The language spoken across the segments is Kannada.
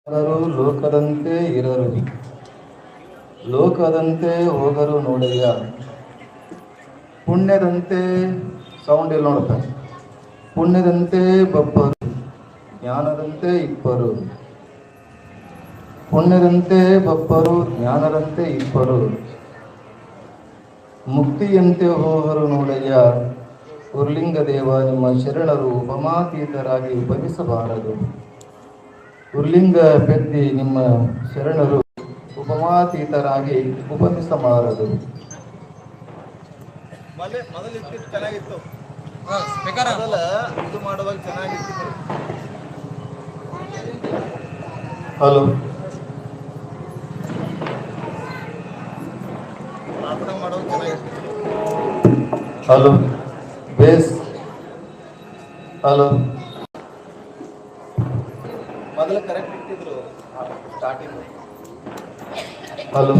ಲೋಕದಂತೆ ಇರರು, ಲೋಕದಂತೆ ಹೋಗರು ನೋಡಯ್ಯ. ಪುಣ್ಯದಂತೆ ಸೌಂಡ್ ಇಲ್ಲ ನೋಡಪ್ಪ. ಪುಣ್ಯದಂತೆ ಬಬ್ಬರು, ಜ್ಞಾನದಂತೆ ಇಬ್ಬರು. ಪುಣ್ಯದಂತೆ ಬಬ್ಬರು, ಜ್ಞಾನದಂತೆ ಇಬ್ಬರು. ಮುಕ್ತಿಯಂತೆ ಹೋಗರು ನೋಡಯ್ಯ. ಉರ್ಲಿಂಗ ದೇವ, ನಿಮ್ಮ ಶರಣರು ಉಪಮಾತೀತರಾಗಿ ಉಪಮಿಸಬಾರದು. ಉರ್ಲಿಂಗ ಪೆದ್ದಿ, ನಿಮ್ಮ ಶರಣರು ಉಪಮಾತೀತರಾಗಿ ಉಪಮಿಸಬಾರದು. ಮೊದಲಿತ್ತು ಚೆನ್ನಾಗಿತ್ತು, ಇದು ಮಾಡುವಾಗ ಚೆನ್ನಾಗಿತ್ತು. ಹಲೋ ಪ್ರಾರ್ಥನೆ ಮಾಡುವಾಗ ಚೆನ್ನಾಗಿತ್ತು. Hello base. ಹಲೋ ಮೊದಲು ಕರೆಕ್ಟ್ ಇಟ್ಟಿದ್ರು starting. Hello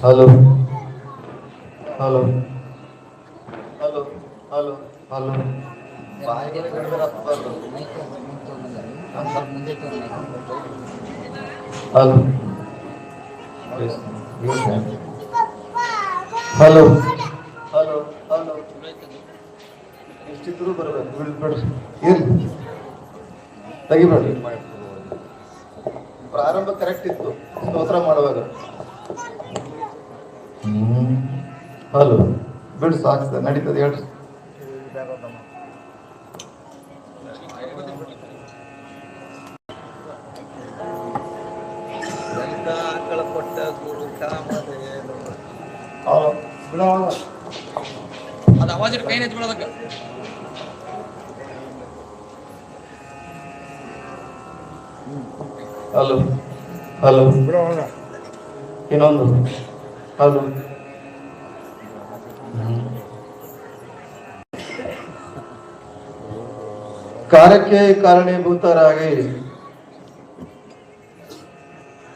hello hello hello hello hello hello hello hello hello ಎಷ್ಟಿದ್ರು ಬರ್ಬೇಕು, ಬಿಡ್ಬೇಡ್ರಿ, ಇರ್ಲಿ, ತೆಗಿಬೇಡ್ರಿ. ಪ್ರಾರಂಭ ಕರೆಕ್ಟ್ ಇತ್ತು ಸ್ತೋತ್ರ ಮಾಡುವಾಗ. ಹಲೋ ಬಿಡು, ಸಾಕು, ನಡೀತದೆ, ಹೇಳ್ರಿ. ಆಕಳ ಕೊಟ್ಟ ಅದು ಅವಾಜ್ ಕೈ ನೆಚ್ಕೊಳ್ಳೋದಕ್ಕ. ಹಲೋ ಹಲೋ ಇನ್ನೊಂದು ಹಲೋ. ಕಾರ್ಯಕ್ಕೆ ಕಾರಣೀಭೂತರಾಗಿ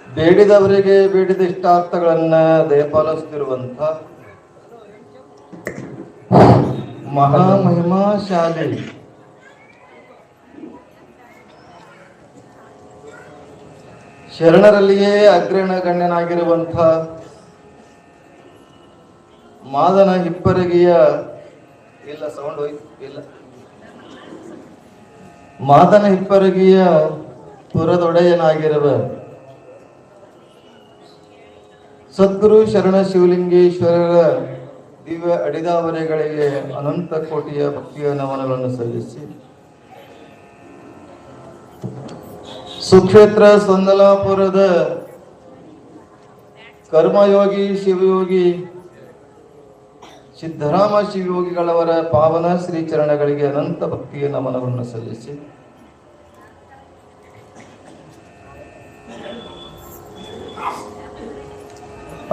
ಬೇಡಿದವರಿಗೆ ಬೇಡಿದ ಇಷ್ಟಾರ್ಥಗಳನ್ನ ದಯಪಾಲಿಸುತ್ತಿರುವಂತ ಮಹಾಮಹಿಮಾಶಾಲಿ ಶರಣರಲ್ಲಿಯೇ ಅಗ್ರಗಣ್ಯನಾಗಿರುವಂಥ ಮಾದನ ಹಿಪ್ಪರಗಿಯ ಇಲ್ಲ ಸೌಂಡ್ ಹೋಯ್ತು ಇಲ್ಲ ಮಾದನ ಹಿಪ್ಪರಗಿಯ ಪುರದೊಡೆಯನಾಗಿರುವ ಸದ್ಗುರು ಶರಣ ಶಿವಲಿಂಗೇಶ್ವರರ ದಿವ್ಯ ಅಡಿದಾವರೆಗಳಿಗೆ ಅನಂತ ಕೋಟಿಯ ಭಕ್ತಿಯ ನಮನಗಳನ್ನು ಸಲ್ಲಿಸಿ ಸುಕ್ಷೇತ್ರ ಸಂದಲಾಪುರದ ಕರ್ಮಯೋಗಿ ಶಿವಯೋಗಿ ಸಿದ್ದರಾಮ ಶಿವಯೋಗಿಗಳವರ ಪಾವನ ಶ್ರೀ ಚರಣಗಳಿಗೆ ಅನಂತ ಭಕ್ತಿಯ ನಮನವನ್ನು ಸಲ್ಲಿಸಿ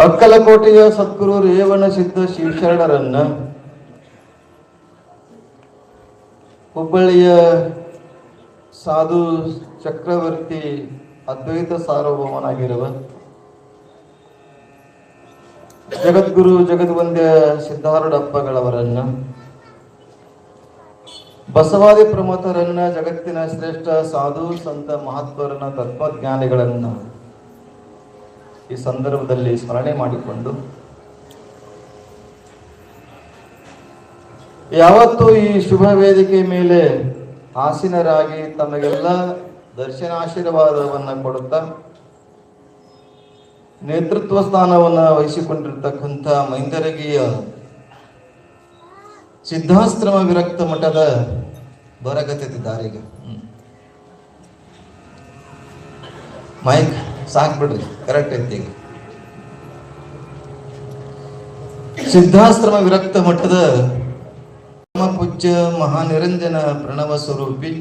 ಅಕ್ಕಲಕೋಟೆಯ ಸದ್ಗುರು ರೇವಣ ಸಿದ್ಧ ಶಿವಶರಣರನ್ನ, ಹುಬ್ಬಳ್ಳಿಯ ಸಾಧು ಚಕ್ರವರ್ತಿ ಅದ್ವೈತ ಸಾರ್ವಭೌಮನಾಗಿರುವ ಜಗದ್ಗುರು ಜಗದ್ವಂದ್ಯ ಸಿದ್ಧಾರೂಢಪ್ಪಗಳವರನ್ನ, ಬಸವಾದಿ ಪ್ರಮುಖರನ್ನ, ಜಗತ್ತಿನ ಶ್ರೇಷ್ಠ ಸಾಧು ಸಂತ ಮಹಾತ್ಮರನ್ನ, ತತ್ವಜ್ಞಾನಿಗಳನ್ನ ಈ ಸಂದರ್ಭದಲ್ಲಿ ಸ್ಮರಣೆ ಮಾಡಿಕೊಂಡು ಯಾವತ್ತೂ ಈ ಶುಭ ವೇದಿಕೆ ಮೇಲೆ ಆಸೀನರಾಗಿ ತಮಗೆಲ್ಲ ದರ್ಶನಾಶೀರ್ವಾದವನ್ನು ಕೊಡುತ್ತಾ ನೇತೃತ್ವ ಸ್ಥಾನವನ್ನು ವಹಿಸಿಕೊಂಡಿರ್ತಕ್ಕಂಥ ಮೈಂದರಗಿಯ ಸಿದ್ಧಾಶ್ರಮ ವಿರಕ್ತ ಮಠದ ಬರಗತಿದ್ದಾರೆ. ಮೈಕ್ ಸಾಕ್ಬಿಡ್ರಿ, ಕರೆಕ್ಟ್ ಐತಿ. ಸಿದ್ಧಾಶ್ರಮ ವಿರಕ್ತ ಮಠದ ಪೂಜ್ಯ ಮಹಾನಿರಂಜನ ಪ್ರಣವ ಸ್ವರೂಪಿ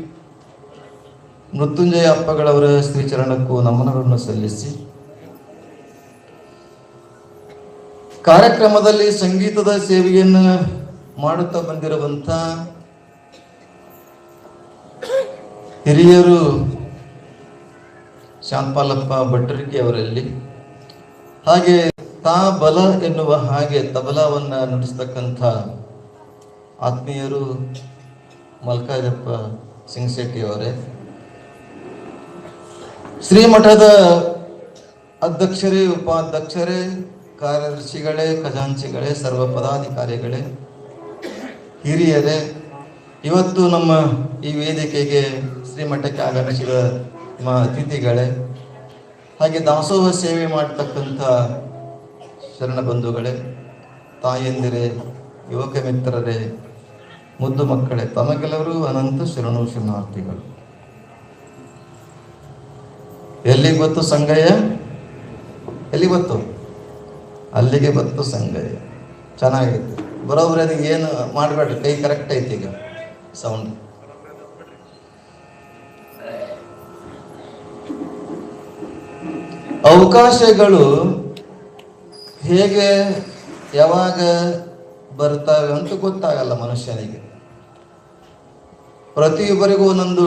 ಮೃತ್ಯುಂಜಯ ಅಪ್ಪಗಳವರ ಶ್ರೀಚರಣಕ್ಕೂ ನಮನಗಳನ್ನು ಸಲ್ಲಿಸಿ ಕಾರ್ಯಕ್ರಮದಲ್ಲಿ ಸಂಗೀತದ ಸೇವೆಯನ್ನು ಮಾಡುತ್ತಾ ಬಂದಿರುವಂತ ಹಿರಿಯರು ಶಾಂತಪಾಲಪ್ಪ ಭಟ್ಟರಿಕೆ ಅವರಲ್ಲಿ, ಹಾಗೆ ತಾ ಬಲ ಎನ್ನುವ ಹಾಗೆ ತಬಲವನ್ನ ನುಡಿಸ್ತಕ್ಕಂಥ ಆತ್ಮೀಯರು ಮಲ್ಕಾಜಪ್ಪ ಸಿಂಗಶೆಟ್ಟಿಯವರೇ, ಶ್ರೀಮಠದ ಅಧ್ಯಕ್ಷರೇ, ಉಪಾಧ್ಯಕ್ಷರೇ, ಕಾರ್ಯದರ್ಶಿಗಳೇ, ಖಜಾಂಚಿಗಳೇ, ಸರ್ವ ಪದಾಧಿಕಾರಿಗಳೇ, ಹಿರಿಯರೇ, ಇವತ್ತು ನಮ್ಮ ಈ ವೇದಿಕೆಗೆ ಶ್ರೀಮಠಕ್ಕೆ ಆಗಮಿಸಿದ ನಮ್ಮ ಅತಿಥಿಗಳೇ, ಹಾಗೆ ದಾಸೋಹ ಸೇವೆ ಮಾಡತಕ್ಕಂಥ ಶರಣ ಬಂಧುಗಳೇ, ತಾಯಂದಿರೇ, ಯುವಕ ಮಿತ್ರರೇ, ಮುದ್ದು ಮಕ್ಕಳೇ, ತಮಗೆಲ್ಲರೂ ಅನಂತ ಶರಣು ಶರಣಾರ್ಥಿಗಳು. ಎಲ್ಲಿಗೆ ಗೊತ್ತು ಸಂಗಯ್ಯ? ಎಲ್ಲಿಗೆ ಗೊತ್ತು? ಅಲ್ಲಿಗೆ ಗೊತ್ತು ಸಂಗಯ್ಯ. ಚೆನ್ನಾಗೈತೆ, ಬರೋಬ್ರಿ. ಅದು ಏನು ಮಾಡಬೇಡ್ರಿ, ಕೈ ಕರೆಕ್ಟ್ ಐತಿ. ಈಗ ಸೌಂಡ್ ಅವಕಾಶಗಳು ಹೇಗೆ ಯಾವಾಗ ಬರ್ತಾವೆ ಅಂತ ಗೊತ್ತಾಗಲ್ಲ ಮನುಷ್ಯನಿಗೆ. ಪ್ರತಿಯೊಬ್ಬರಿಗೂ ಒಂದೊಂದು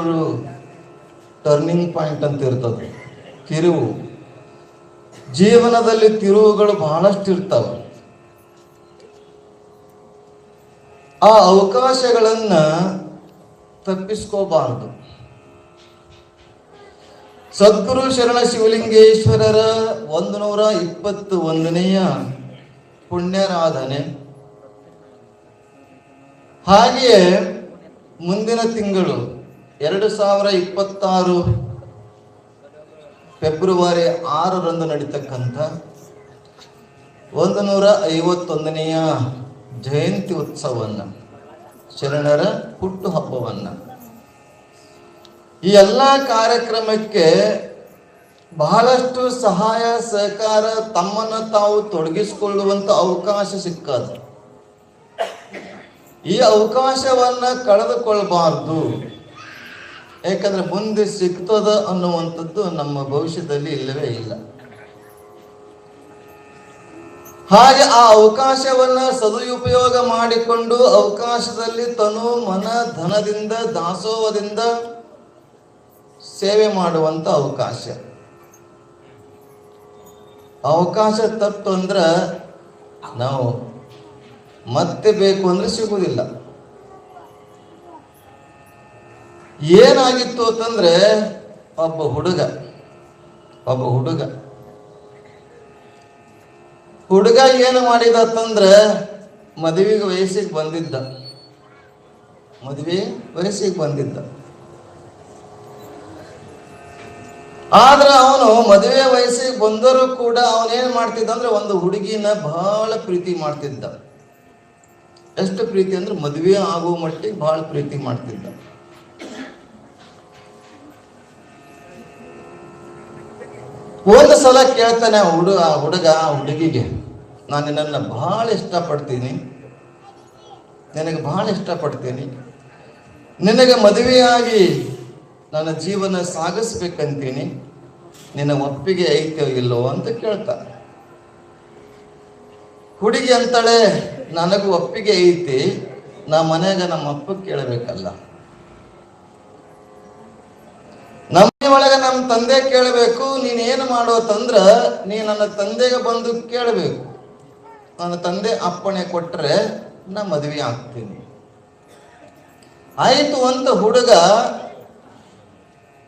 ಟರ್ನಿಂಗ್ ಪಾಯಿಂಟ್ ಅಂತ ಇರ್ತದೆ, ತಿರುವು. ಜೀವನದಲ್ಲಿ ತಿರುವುಗಳು ಬಹಳಷ್ಟು ಇರ್ತಾವೆ. ಆ ಅವಕಾಶಗಳನ್ನ ತಪ್ಪಿಸ್ಕೋಬಾರದು. ಸದ್ಗುರು ಶರಣ ಶಿವಲಿಂಗೇಶ್ವರರ 121ನೆಯ ಪುಣ್ಯರಾಧನೆ, ಹಾಗೆಯೇ ಮುಂದಿನ ತಿಂಗಳು 2026 ಫೆಬ್ರವರಿ 6ರಂದು ನಡೀತಕ್ಕಂಥ 151ನೆಯ ಜಯಂತಿ ಉತ್ಸವವನ್ನು, ಶರಣರ ಹುಟ್ಟು ಹಬ್ಬವನ್ನು, ಈ ಎಲ್ಲ ಕಾರ್ಯಕ್ರಮಕ್ಕೆ ಬಹಳಷ್ಟು ಸಹಾಯ ಸಹಕಾರ, ತಮ್ಮನ್ನು ತಾವು ತೊಡಗಿಸಿಕೊಳ್ಳುವಂತ ಅವಕಾಶ ಸಿಕ್ಕದು. ಈ ಅವಕಾಶವನ್ನ ಕಳೆದುಕೊಳ್ಬಾರ್ದು. ಯಾಕಂದ್ರೆ ಮುಂದೆ ಸಿಗ್ತದ ಅನ್ನುವಂಥದ್ದು ನಮ್ಮ ಭವಿಷ್ಯದಲ್ಲಿ ಇಲ್ಲವೇ ಇಲ್ಲ. ಹಾಗೆ ಆ ಅವಕಾಶವನ್ನ ಸದುಪಯೋಗ ಮಾಡಿಕೊಂಡು ಅವಕಾಶದಲ್ಲಿ ತನು ಮನ ಧನದಿಂದ ದಾಸೋಹದಿಂದ ಸೇವೆ ಮಾಡುವಂತ ಅವಕಾಶ. ಅವಕಾಶ ತಪ್ಪು ಅಂದ್ರೆ ನಾವು ಮತ್ತೆ ಬೇಕು ಅಂದ್ರೆ ಸಿಗುವುದಿಲ್ಲ. ಏನಾಗಿತ್ತು ಅಂತಂದ್ರೆ, ಒಬ್ಬ ಹುಡುಗ ಏನು ಮಾಡಿದಂದ್ರೆ, ಮದುವೆ ವಯಸ್ಸಿಗೆ ಬಂದಿದ್ದ. ಆದ್ರೆ ಅವನು ಮದುವೆ ವಯಸ್ಸಿಗೆ ಬಂದರೂ ಕೂಡ ಅವನೇನ್ ಮಾಡ್ತಿದ್ದ ಅಂದ್ರೆ, ಒಂದು ಹುಡುಗಿನ ಬಹಳ ಪ್ರೀತಿ ಮಾಡ್ತಿದ್ದ. ಎಷ್ಟು ಪ್ರೀತಿ ಅಂದ್ರೆ, ಮದುವೆ ಆಗುವ ಮಟ್ಟಿಗೆ ಬಹಳ ಪ್ರೀತಿ ಮಾಡ್ತಿದ್ದ. ಒಂದು ಸಲ ಕೇಳ್ತಾನೆ ಆ ಹುಡುಗ ಹುಡುಗಿಗೆ, ನಾನು ನಿನ್ನನ್ನು ಬಹಳ ಇಷ್ಟಪಡ್ತೀನಿ, ನಿನಗೆ ಮದುವೆಯಾಗಿ ನನ್ನ ಜೀವನ ಸಾಗಿಸ್ಬೇಕಂತೀನಿ, ನಿನ್ನ ಒಪ್ಪಿಗೆ ಐತೋ ಇಲ್ಲೋ ಅಂತ ಕೇಳ್ತಾನೆ. ಹುಡುಗಿ ಅಂತಾಳೆ, ನನಗೂ ಒಪ್ಪಿಗೆ ಐತಿ, ನಾ ಮನೆಯಾಗ ನಮ್ಮ ಅಪ್ಪ ಕೇಳಬೇಕಲ್ಲ, ನಮ್ಮ ಒಳಗ ನಮ್ಮ ತಂದೆ ಕೇಳಬೇಕು. ನೀನೇನು ಮಾಡೋತಂದ್ರ ನೀ ನನ್ನ ತಂದೆಗೆ ಬಂದು ಕೇಳಬೇಕು. ನನ್ನ ತಂದೆ ಅಪ್ಪಣೆ ಕೊಟ್ರೆ ನಾ ಮದುವೆ ಆಗ್ತೀನಿ. ಆಯ್ತು ಅಂತ ಹುಡುಗ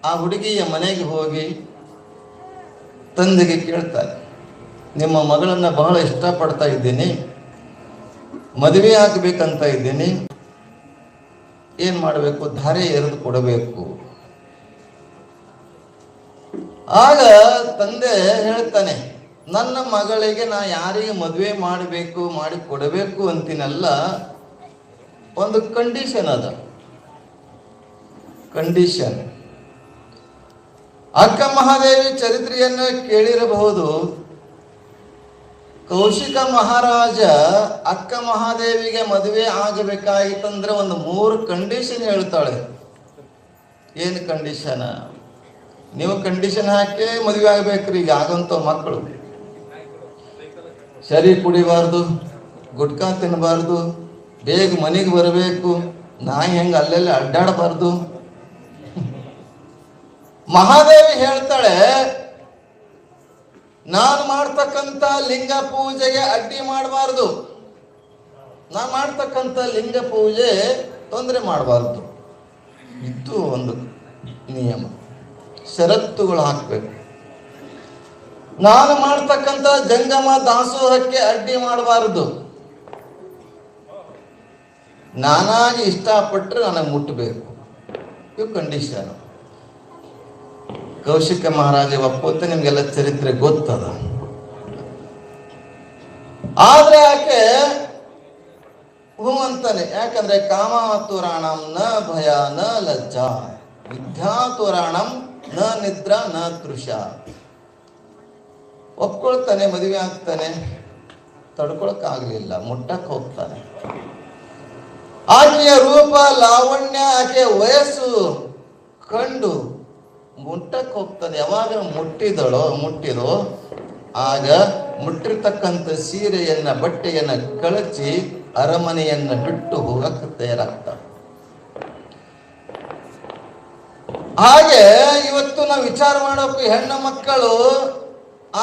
ಆ ಹುಡುಗಿಯ ಮನೆಗೆ ಹೋಗಿ ತಂದೆಗೆ ಕೇಳ್ತಾರೆ, ನಿಮ್ಮ ಮಗಳನ್ನ ಬಹಳ ಇಷ್ಟಪಡ್ತಾ ಇದ್ದೀನಿ, ಮದುವೆ ಆಗ್ಬೇಕಂತ ಇದ್ದೀನಿ, ಏನ್ ಮಾಡಬೇಕು? ಧಾರೆ ಎರೆದು ಕೊಡಬೇಕು. ಆಗ ತಂದೆ ಹೇಳ್ತಾನೆ, ನನ್ನ ಮಗಳಿಗೆ ನಾ ಯಾರಿಗೆ ಮದುವೆ ಮಾಡಬೇಕು ಮಾಡಿ ಕೊಡಬೇಕು ಅಂತೀನಲ್ಲ, ಒಂದು ಕಂಡೀಷನ್ ಅದ. ಕಂಡೀಷನ್ ಅಕ್ಕ ಮಹಾದೇವಿ ಚರಿತ್ರೆಯನ್ನು ಕೇಳಿರಬಹುದು. ಕೌಶಿಕ ಮಹಾರಾಜ ಅಕ್ಕ ಮಹಾದೇವಿಗೆ ಮದುವೆ ಆಗಬೇಕಾಗಿತ್ತಂದ್ರೆ ಒಂದು 3 ಕಂಡೀಷನ್ ಹೇಳ್ತಾಳೆ. ಏನು ಕಂಡೀಷನ್? ನೀವು ಕಂಡೀಷನ್ ಹಾಕಿ ಮದುವೆ ಆಗ್ಬೇಕ್ರಿ. ಈಗ ಆಗಂತ ಮಕ್ಕಳು ಸರಿ ಕುಡಿಬಾರ್ದು, ಗುಟ್ಕಾ ತಿನ್ನಬಾರ್ದು, ಬೇಗ ಮನೆಗೆ ಬರಬೇಕು, ನಾಯಿ ಹೆಂಗ ಅಲ್ಲೆಲ್ಲ ಅಡ್ಡಾಡಬಾರ್ದು. ಮಹಾದೇವಿ ಹೇಳ್ತಾಳೆ, ನಾನು ಮಾಡ್ತಕ್ಕಂಥ ಲಿಂಗ ಪೂಜೆಗೆ ಅಡ್ಡಿ ಮಾಡಬಾರ್ದು. ನಾನು ಮಾಡ್ತಕ್ಕಂಥ ಲಿಂಗ ಪೂಜೆ ತೊಂದರೆ ಮಾಡಬಾರ್ದು. ಇದು ಒಂದು ನಿಯಮ, ಷರತ್ತುಗಳು ಹಾಕಬೇಕು. ನಾನು ಮಾಡ್ತಕ್ಕಂಥ ಜಂಗಮ ದಾಸೋಹಕ್ಕೆ ಅಡ್ಡಿ ಮಾಡಬಾರದು. ನಾನಾಗಿ ಇಷ್ಟಪಟ್ಟರೆ ನನಗೆ ಮುಟ್ಟಬೇಕು. ಇವು ಕಂಡೀಷನ್. ಕೌಶಿಕ ಮಹಾರಾಜ ಒಪ್ಪುತ್ತೆ, ನಿಮ್ಗೆಲ್ಲ ಚರಿತ್ರೆ ಗೊತ್ತದ. ಆದ್ರೆ ಆಕೆ ಹೂ ಅಂತಾನೆ. ಯಾಕಂದ್ರೆ ಕಾಮಾತುರಾಣಂ ನ ಭಯ ನ ಲಜ್ಜಾ, ವಿದ್ಯಾತುರಾಣಂ ನ ನಿದ್ರಾ ನ ತೃಷ. ಒಪ್ಕೊಳ್ತಾನೆ, ಮದುವೆ ಆಗ್ತಾನೆ, ತಡ್ಕೊಳಕ್ ಆಗ್ಲಿಲ್ಲ, ಮುಟ್ಟಕ್ ಹೋಗ್ತಾನೆ. ಆಕೆಯ ರೂಪ ಲಾವಣ್ಯ, ಆಕೆಯ ವಯಸ್ಸು ಕಂಡು ಮುಟ್ಟಕ್ ಹೋಗ್ತಾನೆ. ಯಾವಾಗ ಮುಟ್ಟಿದೋ ಆಗ ಮುಟ್ಟಿರ್ತಕ್ಕಂಥ ಸೀರೆಯನ್ನ ಬಟ್ಟೆಯನ್ನ ಕಳಚಿ ಅರಮನೆಯನ್ನ ಬಿಟ್ಟು ಹೋಗಕ್ಕೆ ತಯಾರಾಗ್ತಾಳೆ. ಹಾಗೆ ಇವತ್ತು ನಾವು ವಿಚಾರ ಮಾಡಬೇಕು. ಹೆಣ್ಣು ಮಕ್ಕಳು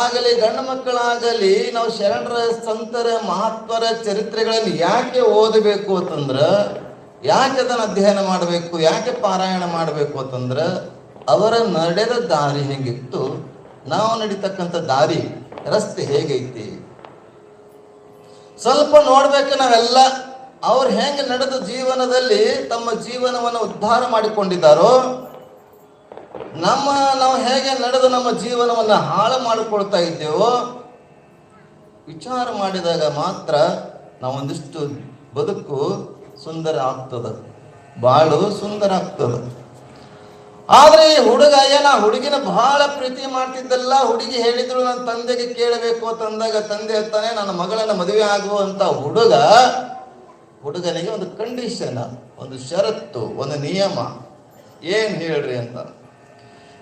ಆಗಲಿ ಗಂಡು ಮಕ್ಕಳಾಗಲಿ ನಾವು ಶರಣರ ಸಂತರ ಮಹಾತ್ಮರ ಚರಿತ್ರೆಗಳನ್ನು ಯಾಕೆ ಓದಬೇಕು ಅಂತಂದ್ರ, ಯಾಕೆ ಅದನ್ನು ಅಧ್ಯಯನ ಮಾಡಬೇಕು, ಯಾಕೆ ಪಾರಾಯಣ ಮಾಡಬೇಕು ಅಂತಂದ್ರ, ಅವರ ನಡೆದ ದಾರಿ ಹೆಂಗಿತ್ತು, ನಾವು ನಡೀತಕ್ಕಂಥ ದಾರಿ ರಸ್ತೆ ಹೇಗೈತಿ ಸ್ವಲ್ಪ ನೋಡ್ಬೇಕು ನಾವೆಲ್ಲ. ಅವ್ರು ಹೆಂಗೆ ನಡೆದ ಜೀವನದಲ್ಲಿ ತಮ್ಮ ಜೀವನವನ್ನು ಉದ್ಧಾರ ಮಾಡಿಕೊಂಡಿದ್ದಾರೋ, ನಾವು ಹೇಗೆ ನಡೆದು ನಮ್ಮ ಜೀವನವನ್ನು ಹಾಳು ಮಾಡಿಕೊಳ್ತಾ ಇದ್ದೇವೋ ವಿಚಾರ ಮಾಡಿದಾಗ ಮಾತ್ರ ನಾವೊಂದಿಷ್ಟು ಬದುಕು ಸುಂದರ ಆಗ್ತದ, ಬಾಳು ಸುಂದರ ಆಗ್ತದ. ಆದ್ರೆ ಈ ಹುಡುಗ ಏನ ಹುಡುಗಿನ ಬಹಳ ಪ್ರೀತಿ ಮಾಡ್ತಿದ್ದಲ್ಲ. ಹುಡುಗಿ ಹೇಳಿದ್ರು ನನ್ನ ತಂದೆಗೆ ಕೇಳಬೇಕು ಅಂತಂದಾಗ ತಂದೆ ಹೇಳ್ತಾನೆ ನನ್ನ ಮಗಳನ್ನ ಮದುವೆ ಆಗುವಂತ ಹುಡುಗನಿಗೆ ಒಂದು ಕಂಡೀಷನ್, ಒಂದು ಷರತ್ತು, ಒಂದು ನಿಯಮ. ಏನ್ ಹೇಳ್ರಿ ಅಂತ.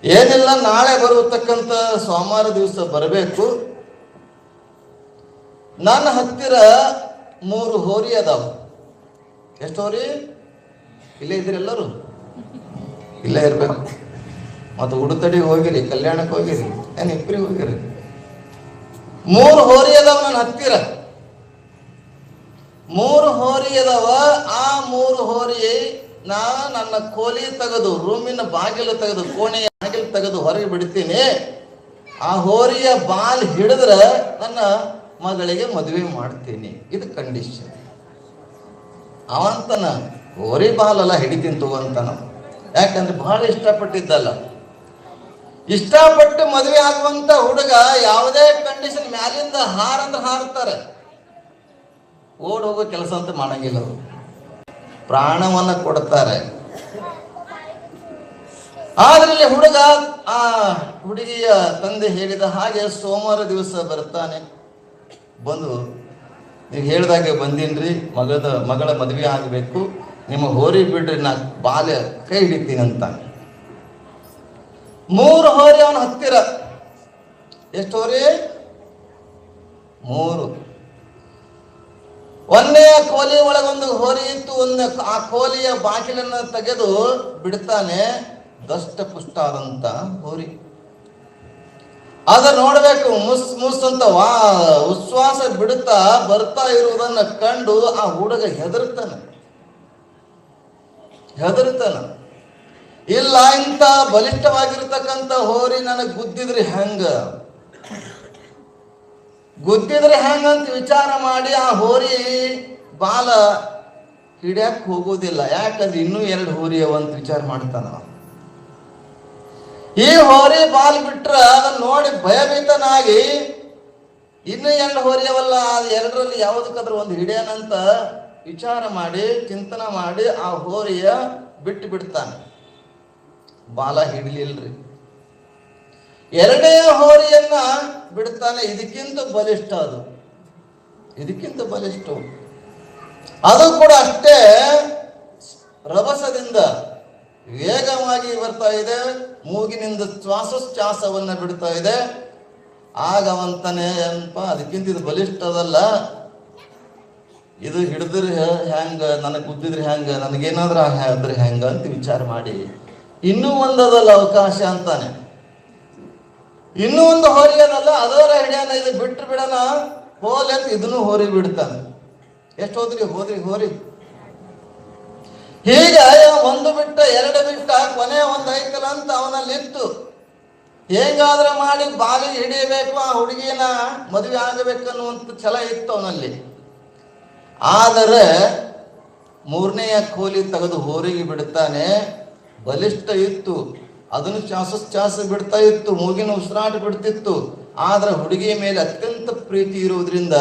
ಏನಿಲ್ಲ, ನಾಳೆ ಬರತಕ್ಕಂಥ ಸೋಮವಾರ ದಿವಸ ಬರಬೇಕು. ನನ್ನ ಹತ್ತಿರ 3 ಹೋರಿ ಅದಾವ. ಎಷ್ಟು ಹೋರಿ? ಇಲ್ಲೇ ಇದ್ರಿ ಎಲ್ಲರೂ? ಇಲ್ಲೇ ಇರ್ಬೇಕು. ಮತ್ತು ಉಡುತಡಿಗೆ ಹೋಗಿರಿ, ಕಲ್ಯಾಣಕ್ಕೆ ಹೋಗಿರಿ, ಏನ್ ಇಬ್ಬರಿಗೆ ಹೋಗಿರಿ. 3 ಹೋರಿ ಅದಾವ ನನ್ನ ಹತ್ತಿರ. 3 ಹೋರಿ ಅದಾವ. ಆ 3 ಹೋರಿ ನನ್ನ ಕೋಲಿ ತೆಗೆದು, ರೂಮಿನ ಬಾಗಿಲು ತೆಗೆದು, ಕೋಣೆಯ ಬಾಗಿಲು ತೆಗೆದು ಹೊರಗೆ ಬಿಡ್ತೀನಿ. ಆ ಹೋರಿಯ ಬಾಲ್ ಹಿಡಿದ್ರ ನನ್ನ ಮಗಳಿಗೆ ಮದುವೆ ಮಾಡ್ತೀನಿ. ಇದು ಕಂಡೀಷನ್. ಅವಂತನ ಹೋರಿ ಬಾಲಲ್ಲ ಹಿಡಿತೀನಿ ತಗೋಂತಾನ. ಯಾಕಂದ್ರೆ ಬಹಳ ಇಷ್ಟಪಟ್ಟಿದ್ದಲ್ಲ. ಇಷ್ಟಪಟ್ಟು ಮದುವೆ ಆಗುವಂತ ಹುಡುಗ ಯಾವುದೇ ಕಂಡೀಷನ್ ಮ್ಯಾಲಿಂದ ಹಾರಂದ್ರೆ ಹಾರ್ತಾರೆ. ಓಡ್ ಹೋಗೋ ಕೆಲಸ ಅಂತ ಮಾಡಂಗಿಲ್ಲ. ಅವರು ಪ್ರಾಣವನ್ನ ಕೊಡ್ತಾರೆ. ಆದ್ರೆ ಇಲ್ಲಿ ಹುಡುಗ ಆ ಹುಡುಗಿಯ ತಂದೆ ಹೇಳಿದ ಹಾಗೆ ಸೋಮವಾರ ದಿವಸ ಬರ್ತಾನೆ. ಬಂದು ನೀವು ಹೇಳ್ದಾಗೆ ಬಂದೀನ್ರಿ, ಮಗಳ ಮದುವೆ ಆಗಬೇಕು, ನಿಮ್ಮ ಹೋರಿ ಬಿಡ್ರಿ, ನಾ ಬಾಲ್ಯ ಕೈ ಹಿಡಿತೀನಿ ಅಂತ. 3 ಹೋರಿ ಅವನ ಹತ್ತಿರ. ಎಷ್ಟು ಹೋರಿ? 3. ಒಂದೇ ಕೋಲಿ ಒಳಗೊಂದು ಹೋರಿ ಇತ್ತು. ಆ ಕೋಲಿಯ ಬಾಗಿಲನ್ನು ತೆಗೆದು ಬಿಡ್ತಾನೆ. ದಷ್ಟ ಪುಷ್ಟ ಆದಂತ ಹೋರಿ. ಅದ ನೋಡ್ಬೇಕು, ಮುಸ್ ಅಂತ ಉಚ್ಛ್ವಾಸ ಬಿಡುತ್ತಾ ಬರ್ತಾ ಇರುವುದನ್ನ ಕಂಡು ಆ ಹುಡುಗ ಹೆದರ್ತಾನ. ಇಲ್ಲ, ಇಂಥ ಬಲಿಷ್ಠವಾಗಿರ್ತಕ್ಕಂಥ ಹೋರಿ ನನಗೆ ಗುದ್ದಿದ್ರಿ ಹೆಂಗ ಅಂತ ವಿಚಾರ ಮಾಡಿ ಆ ಹೋರಿ ಬಾಲ ಹಿಡಿಯಕ್ ಹೋಗೋದಿಲ್ಲ. ಯಾಕಂದ್ರೆ ಇನ್ನೂ 2 ಹೋರಿ ಅವಂತ ವಿಚಾರ ಮಾಡ್ತಾನ. ಈ ಹೋರಿ ಬಾಲ್ ಬಿಟ್ರ ಅದನ್ನ ನೋಡಿ ಭಯಭೀತನಾಗಿ ಇನ್ನೂ 2 ಹೋರಿ ಅವಲ್ಲ, 2ರಲ್ಲಿ ಯಾವುದಕ್ಕಾದ್ರೂ ಒಂದು ಹಿಡಿಯನಂತ ವಿಚಾರ ಮಾಡಿ ಚಿಂತನೆ ಮಾಡಿ ಆ ಹೋರಿಯ ಬಿಟ್ಟು ಬಿಡ್ತಾನೆ. ಬಾಲ ಹಿಡಿಲಿಲ್ರಿ. 2ನೇ ಹೋರಿಯನ್ನ ಬಿಡ್ತಾನೆ. ಇದಕ್ಕಿಂತ ಬಲಿಷ್ಠ ಅದು ಕೂಡ ಅಷ್ಟೇ ರಭಸದಿಂದ ವೇಗವಾಗಿ ಬರ್ತಾ ಇದೆ. ಮೂಗಿನಿಂದ ಶ್ವಾಸೋಚ್ಛ್ವಾಸವನ್ನ ಬಿಡ್ತಾ ಇದೆ. ಆಗವಂತಾನೆ ಏನಪ್ಪ, ಅದಕ್ಕಿಂತ ಇದು ಬಲಿಷ್ಠ ಅದಲ್ಲ, ಇದು ಹಿಡಿದ್ರೆ ಹೆಂಗ, ನನಗೆ ಗುದ್ದಿದ್ರೆ ಹೆಂಗ, ನನಗೇನಾದ್ರೂ ಆದ್ರೆ ಹೆಂಗ ಅಂತ ವಿಚಾರ ಮಾಡಿ ಇನ್ನೂ ಒಂದದಲ್ಲ ಅವಕಾಶ ಅಂತಾನೆ. ಇನ್ನೂ ಒಂದು ಹೋರಿ ಅದಲ್ಲ, ಅದರ ಹಿಡಿಯನ, ಇದು ಬಿಟ್ಟು ಬಿಡೋಣ ಹೋಲಿ ಅಂತ ಇದನ್ನು ಹೋರಿ ಬಿಡ್ತಾನೆ. ಎಷ್ಟು ಹೋದ್ರಿ? ಹೀಗೆ ಒಂದು ಬಿಟ್ಟ, ಎರಡು ಬಿಟ್ಟ, ಕೊನೆ ಒಂದು ಐತಲ್ಲ ಅಂತ ಅವನಲ್ಲಿ ಇತ್ತು. ಹೇಗಾದ್ರೆ ಮಾಡಿ ಬಾಲಿಗೆ ಹಿಡಿಯಬೇಕು, ಆ ಹುಡುಗಿನ ಮದುವೆ ಆಗಬೇಕನ್ನುವಂಥ ಛಲ ಇತ್ತು ಅವನಲ್ಲಿ. ಆದರೆ ಮೂರನೆಯ ಕೋಲಿ ತೆಗೆದು ಹೋರಿಗೆ ಬಿಡ್ತಾನೆ. ಬಲಿಷ್ಠ ಇತ್ತು, ಅದನ್ನು ಚಾಸ ಬಿಡ್ತಾ ಇತ್ತು, ಮೂಗಿನ ಉಸಿರಾಟ ಬಿಡ್ತಿತ್ತು. ಆದ್ರೆ ಹುಡುಗಿಯ ಮೇಲೆ ಅತ್ಯಂತ ಪ್ರೀತಿ ಇರುವುದರಿಂದ